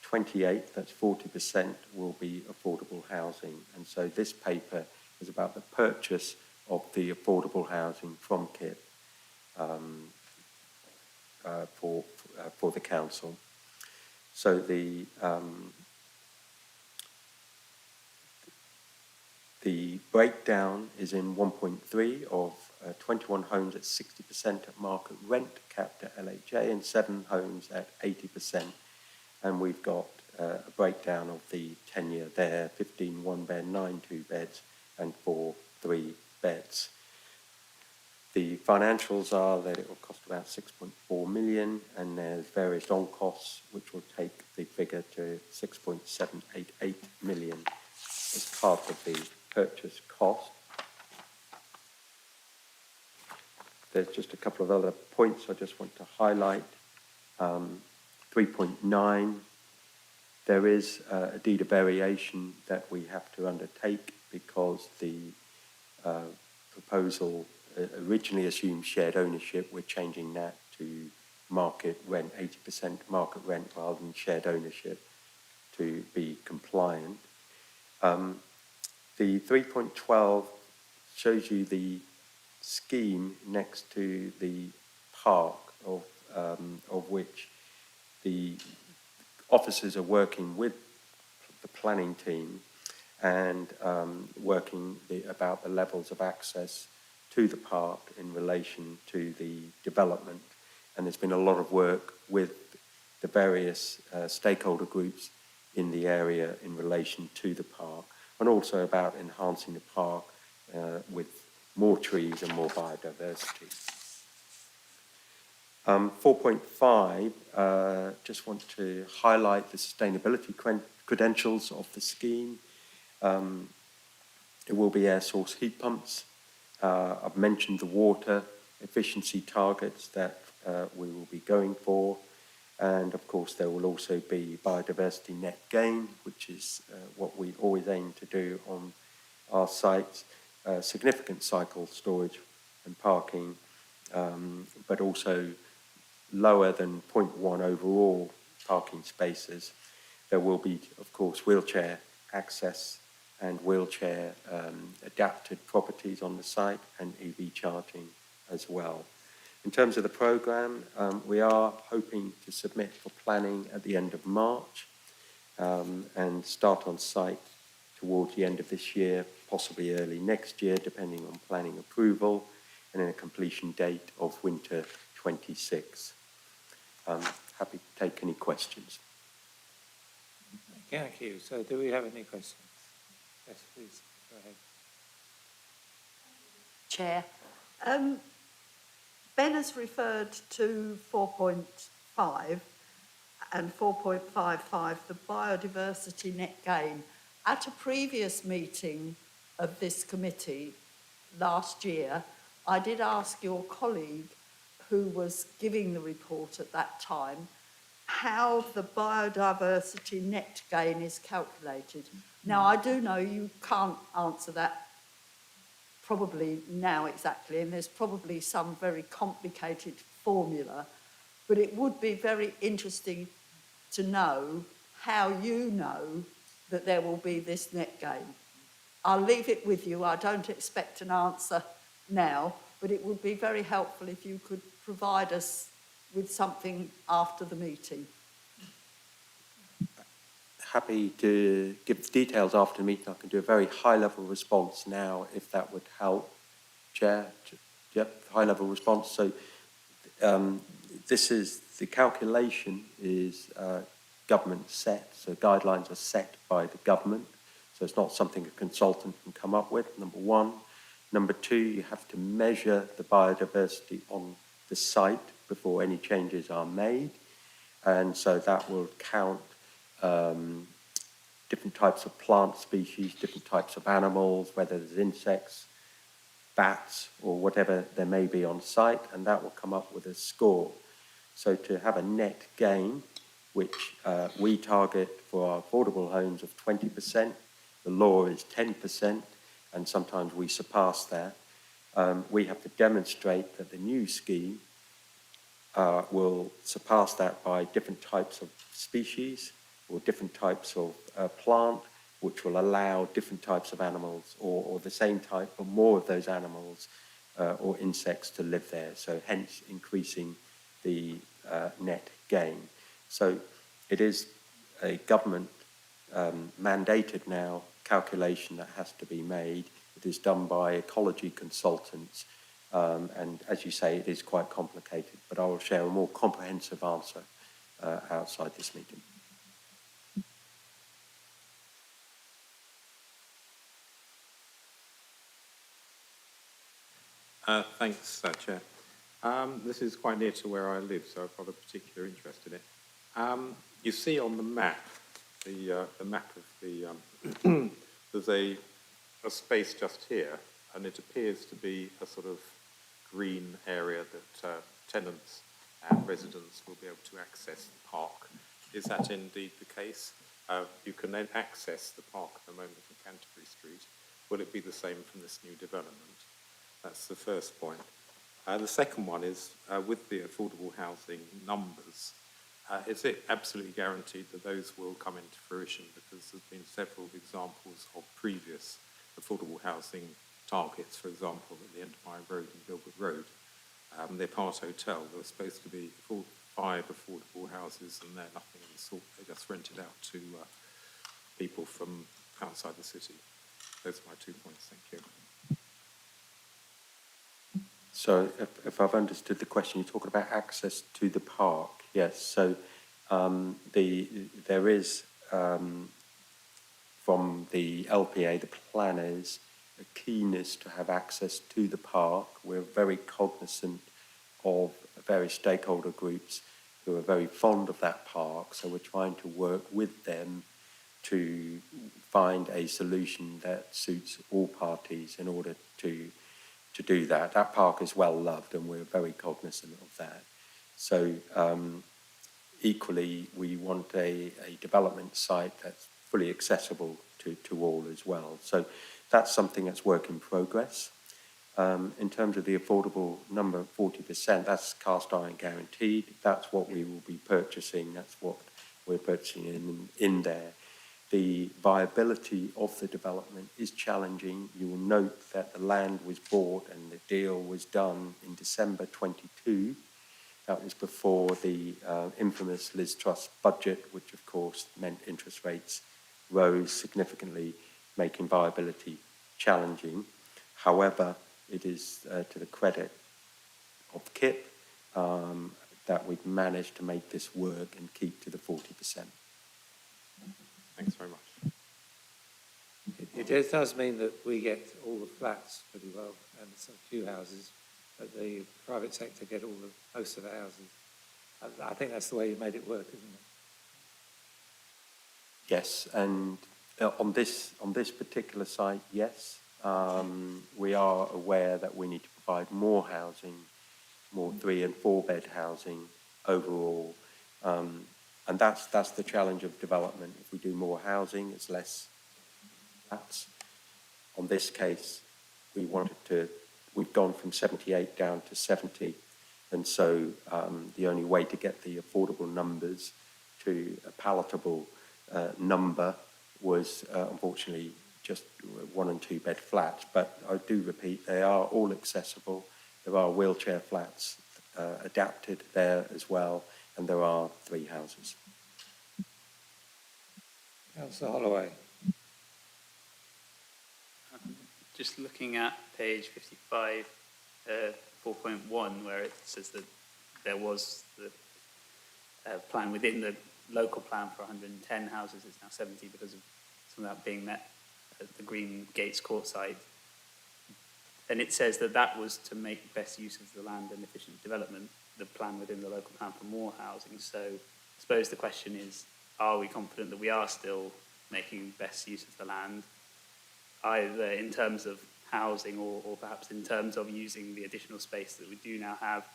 28, that's 40%, will be affordable housing. And so this paper is about the purchase of the affordable housing from KIP for the council. So the breakdown is in 1.3 of 21 homes at 60% at market rent, capped at LHA, and 7 homes at 80%. And we've got a breakdown of the tenure there, 15 one-bed, 9 two-beds, and 4 three-beds. The financials are that it will cost about 6.4 million, and there's various on-costs, which will take the figure to 6.788 million as part of the purchase cost. There's just a couple of other points I just want to highlight. 3.9, there is a deed of variation that we have to undertake because the proposal originally assumed shared ownership. We're changing that to market rent, 80% market rent rather than shared ownership to be compliant. The 3.12 shows you the scheme next to the park of which the officers are working with the planning team and working about the levels of access to the park in relation to the development. And there's been a lot of work with the various stakeholder groups in the area in relation to the park, and also about enhancing the park with more trees and more biodiversity. 4.5, just want to highlight the sustainability credentials of the scheme. It will be air source heat pumps. I've mentioned the water efficiency targets that we will be going for. And of course, there will also be biodiversity net gain, which is what we always aim to do on our sites. Significant cycle storage and parking, but also lower than 0.1 overall parking spaces. There will be, of course, wheelchair access and wheelchair adapted properties on the site, and EV charging as well. In terms of the programme, we are hoping to submit for planning at the end of March and start on site towards the end of this year, possibly early next year, depending on planning approval, and then a completion date of winter 26. Happy to take any questions. Thank you. So do we have any questions? Yes, please, go ahead. Chair. Ben has referred to 4.5, and 4.55, the biodiversity net gain. At a previous meeting of this committee last year, I did ask your colleague who was giving the report at that time how the biodiversity net gain is calculated. Now, I do know you can't answer that probably now exactly, and there's probably some very complicated formula, but it would be very interesting to know how you know that there will be this net gain. I'll leave it with you. I don't expect an answer now, but it would be very helpful if you could provide us with something after the meeting. Happy to give the details after the meeting. I can do a very high-level response now, if that would help, Chair. Yep, high-level response. So this is, the calculation is government set, so guidelines are set by the government. So it's not something a consultant can come up with, number one. Number two, you have to measure the biodiversity on the site before any changes are made. And so that will count different types of plant species, different types of animals, whether there's insects, bats, or whatever there may be on site, and that will come up with a score. So to have a net gain, which we target for our affordable homes of 20%, the law is 10%, and sometimes we surpass that. We have to demonstrate that the new scheme will surpass that by different types of species or different types of plant, which will allow different types of animals or the same type or more of those animals or insects to live there. So hence increasing the net gain. So it is a government mandated now calculation that has to be made. It is done by ecology consultants. And as you say, it is quite complicated, but I will share a more comprehensive answer outside this meeting. Thanks, Chair. This is quite near to where I live, so I've got a particular interest in it. You see on the map, the map of the, there's a space just here, and it appears to be a sort of green area that tenants and residents will be able to access the park. Is that indeed the case? You can then access the park at the moment from Canterbury Street. Will it be the same from this new development? That's the first point. The second one is, with the affordable housing numbers, is it absolutely guaranteed that those will come into fruition? Because there's been several examples of previous affordable housing targets, for example, at the Enterprise Road and Gilbert Road. The Apart Hotel, there were supposed to be 5 affordable houses, and they're nothing of the sort. They just rented out to people from outside the city. Those are my 2 points. Thank you. So if I've understood the question, you're talking about access to the park. Yes, so there is, from the LPA, the planners, a keenness to have access to the park. We're very cognizant of various stakeholder groups who are very fond of that park, so we're trying to work with them to find a solution that suits all parties in order to do that. That park is well loved, and we're very cognizant of that. So equally, we want a development site that's fully accessible to all as well. So that's something that's work in progress. In terms of the affordable number, 40%, that's cast iron guaranteed. That's what we will be purchasing. That's what we're purchasing in there. The viability of the development is challenging. You will note that the land was bought and the deal was done in December 22. That was before the infamous Liz Truss budget, which of course meant interest rates rose significantly, making viability challenging. However, it is to the credit of KIP that we've managed to make this work and keep to the 40%. Thanks very much. It does mean that we get all the flats pretty well and some few houses, but the private sector get most of the houses. I think that's the way you made it work, isn't it? Yes, and on this particular site, yes, we are aware that we need to provide more housing, more 3 and 4 bed housing overall, and that's the challenge of development. If we do more housing, it's less flats. On this case, we've gone from 78 down to 70, and so the only way to get the affordable numbers to a palatable number was unfortunately just 1 and 2 bed flats. But I do repeat, they are all accessible. There are wheelchair flats adapted there as well, and there are 3 houses. Councillor Holloway. Just looking at page 55, 4.1, where it says that there was the plan within the local plan for 110 houses, it's now 70 because of some of that being met at the Green Gates Court site. And it says that that was to make best use of the land and efficient development, the plan within the local plan for more housing. So I suppose the question is, are we confident that we are still making best use of the land, either in terms of housing or perhaps in terms of using the additional space that we do now have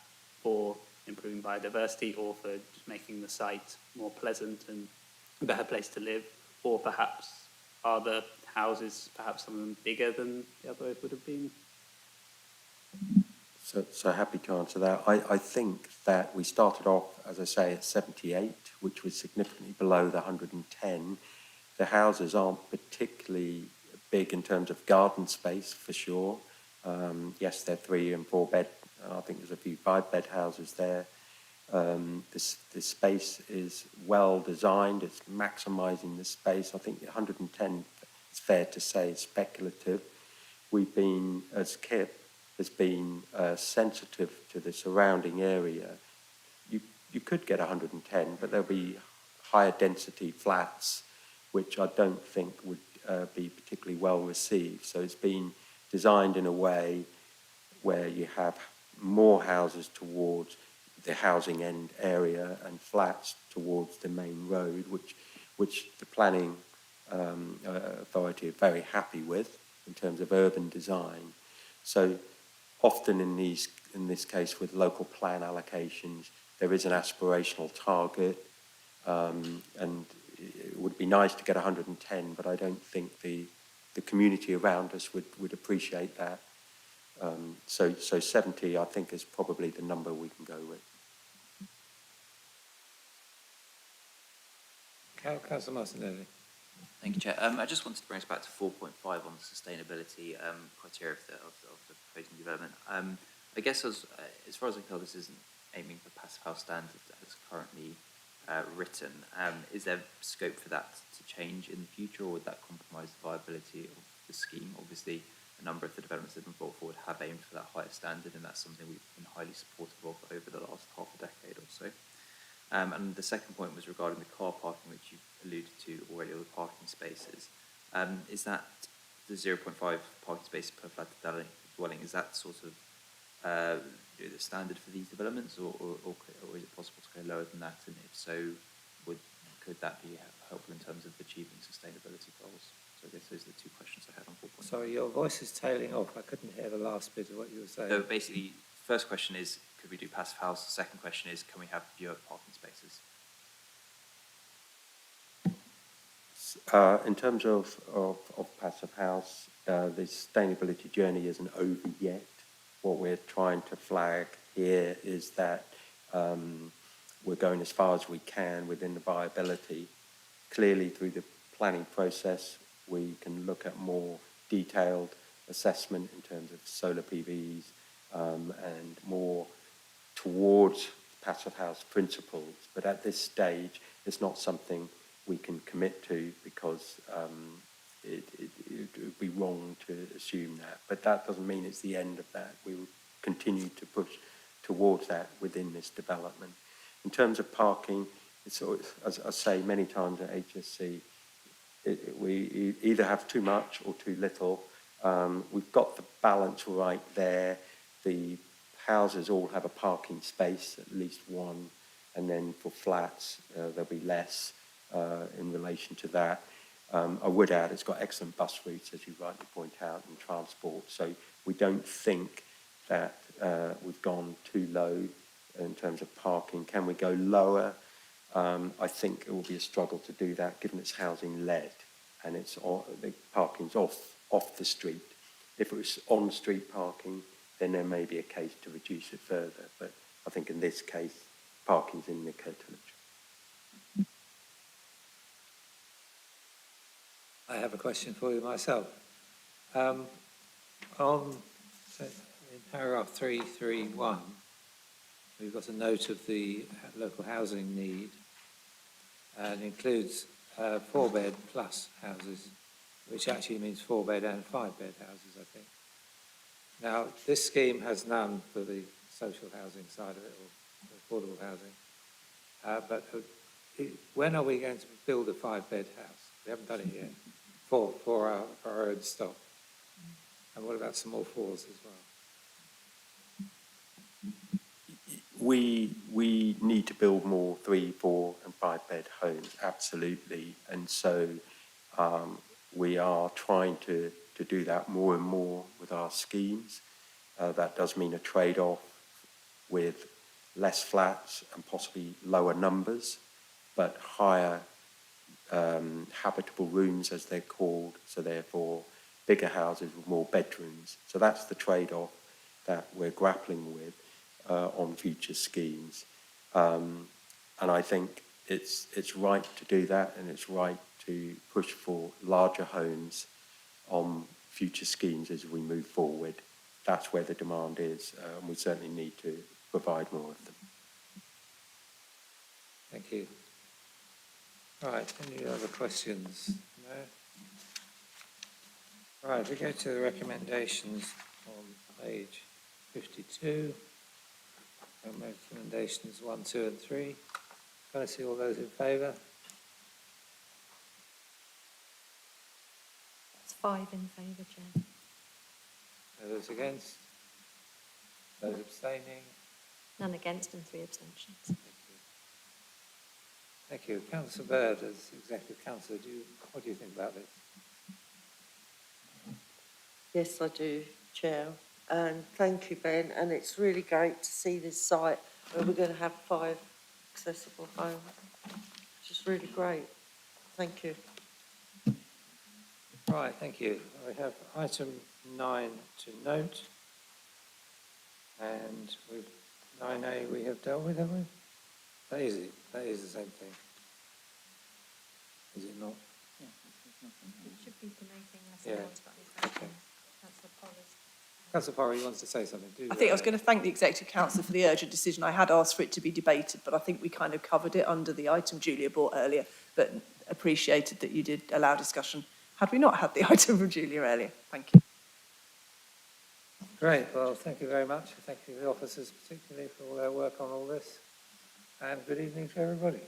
for improving biodiversity, or for just making the site more pleasant and a better place to live, or perhaps are the houses, perhaps some of them bigger than the other would have been? So happy to answer that. I think that we started off, as I say, at 78, which was significantly below the 110. The houses aren't particularly big in terms of garden space, for sure. Yes, they're 3 and 4 bed. I think there's a few 5 bed houses there. This space is well designed. It's maximising the space. I think 110, it's fair to say, is speculative. We've been, as KIP, has been sensitive to the surrounding area. You could get 110, but there'll be higher density flats, which I don't think would be particularly well received. So it's been designed in a way where you have more houses towards the housing end area and flats towards the main road, which the planning authority are very happy with in terms of urban design. So often in this case with local plan allocations, there is an aspirational target, and it would be nice to get 110, but I don't think the community around us would appreciate that. So 70, I think, is probably the number we can go with. Councillor Martinelli. Thank you, Chair. I just wanted to bring us back to 4.5 on the sustainability criteria of the proposed development. I guess as far as I can tell, this isn't aiming for passive house standards as currently written. Is there scope for that to change in the future, or would that compromise the viability of the scheme? Obviously, a number of the developments that have been brought forward have aimed for that higher standard, and that's something we've been highly supportive of over the last half a decade or so. And the second point was regarding the car parking, which you've alluded to already, or the parking spaces. Is that the 0.5 parking spaces per flat dwelling? Is that sort of the standard for these developments, or is it possible to go lower than that? And if so, could that be helpful in terms of achieving sustainability goals? So I guess those are the two questions I had on 4.5. Sorry, your voice is tailing off. I couldn't hear the last bit of what you were saying. So basically, first question is, could we do passive house? The second question is, can we have fewer parking spaces? In terms of passive house, the sustainability journey isn't over yet. What we're trying to flag here is that we're going as far as we can within the viability. Clearly, through the planning process, we can look at more detailed assessment in terms of solar PVs and more towards passive house principles. But at this stage, it's not something we can commit to, because it would be wrong to assume that. But that doesn't mean it's the end of that. We will continue to push towards that within this development. In terms of parking, it's, as I say many times at HSC, we either have too much or too little. We've got the balance right there. The houses all have a parking space, at least one, and then for flats there'll be less. in relation to that. I would add it's got excellent bus routes, as you rightly point out, and transport. So we don't think that we've gone too low in terms of parking. Can we go lower? I think it will be a struggle to do that, given it's housing-led and the parking's off the street. If it was on-street parking, then there may be a case to reduce it further. But I think in this case, parking's in the curtilage. I have a question for you myself. In paragraph 331, we've got a note of the local housing need, and includes 4-bed plus houses, which actually means 4-bed and 5-bed houses, I think. Now, this scheme has none for the social housing side of it, or affordable housing. When are we going to build a 5-bed house? We haven't done it yet, for our own stock. And what about some more 4s as well? We need to build more 3, 4 and 5-bed homes, absolutely. And so we are trying to do that more and more with our schemes. That does mean a trade-off with less flats and possibly lower numbers, but higher habitable rooms, as they're called, so therefore bigger houses with more bedrooms. So that's the trade-off that we're grappling with on future schemes. And I think it's right to do that, and it's right to push for larger homes on future schemes as we move forward. That's where the demand is, and we certainly need to provide more of them. Thank you. Right, any other questions? No? Right, we go to the recommendations on page 52. Recommendations 1, 2 and 3. Can I see all those in favour? It's 5 in favour, Chair. Those against? Those abstaining? None against and 3 abstentions. Thank you. Councillor Bird, as Executive Councillor, what do you think about this? Yes, I do, Chair. And thank you, Ben. And it's really great to see this site where we're going to have 5 accessible homes, which is really great. Thank you. Right, thank you. We have item 9 to note. And with 9A we have dealt with, haven't we? That is it. That is the same thing. Is it not? It should be donating unless Yeah. anyone's got any questions. Councillor Pollers. Councillor Porry wants to say something. I think I was going to thank the Executive Council for the urgent decision. I had asked for it to be debated, but I think we kind of covered it under the item Julia brought earlier, but appreciated that you did allow discussion. Had we not had the item from Julia earlier? Thank you. Great. Well, thank you very much. Thank you to the officers particularly for all their work on all this. And good evening to everybody.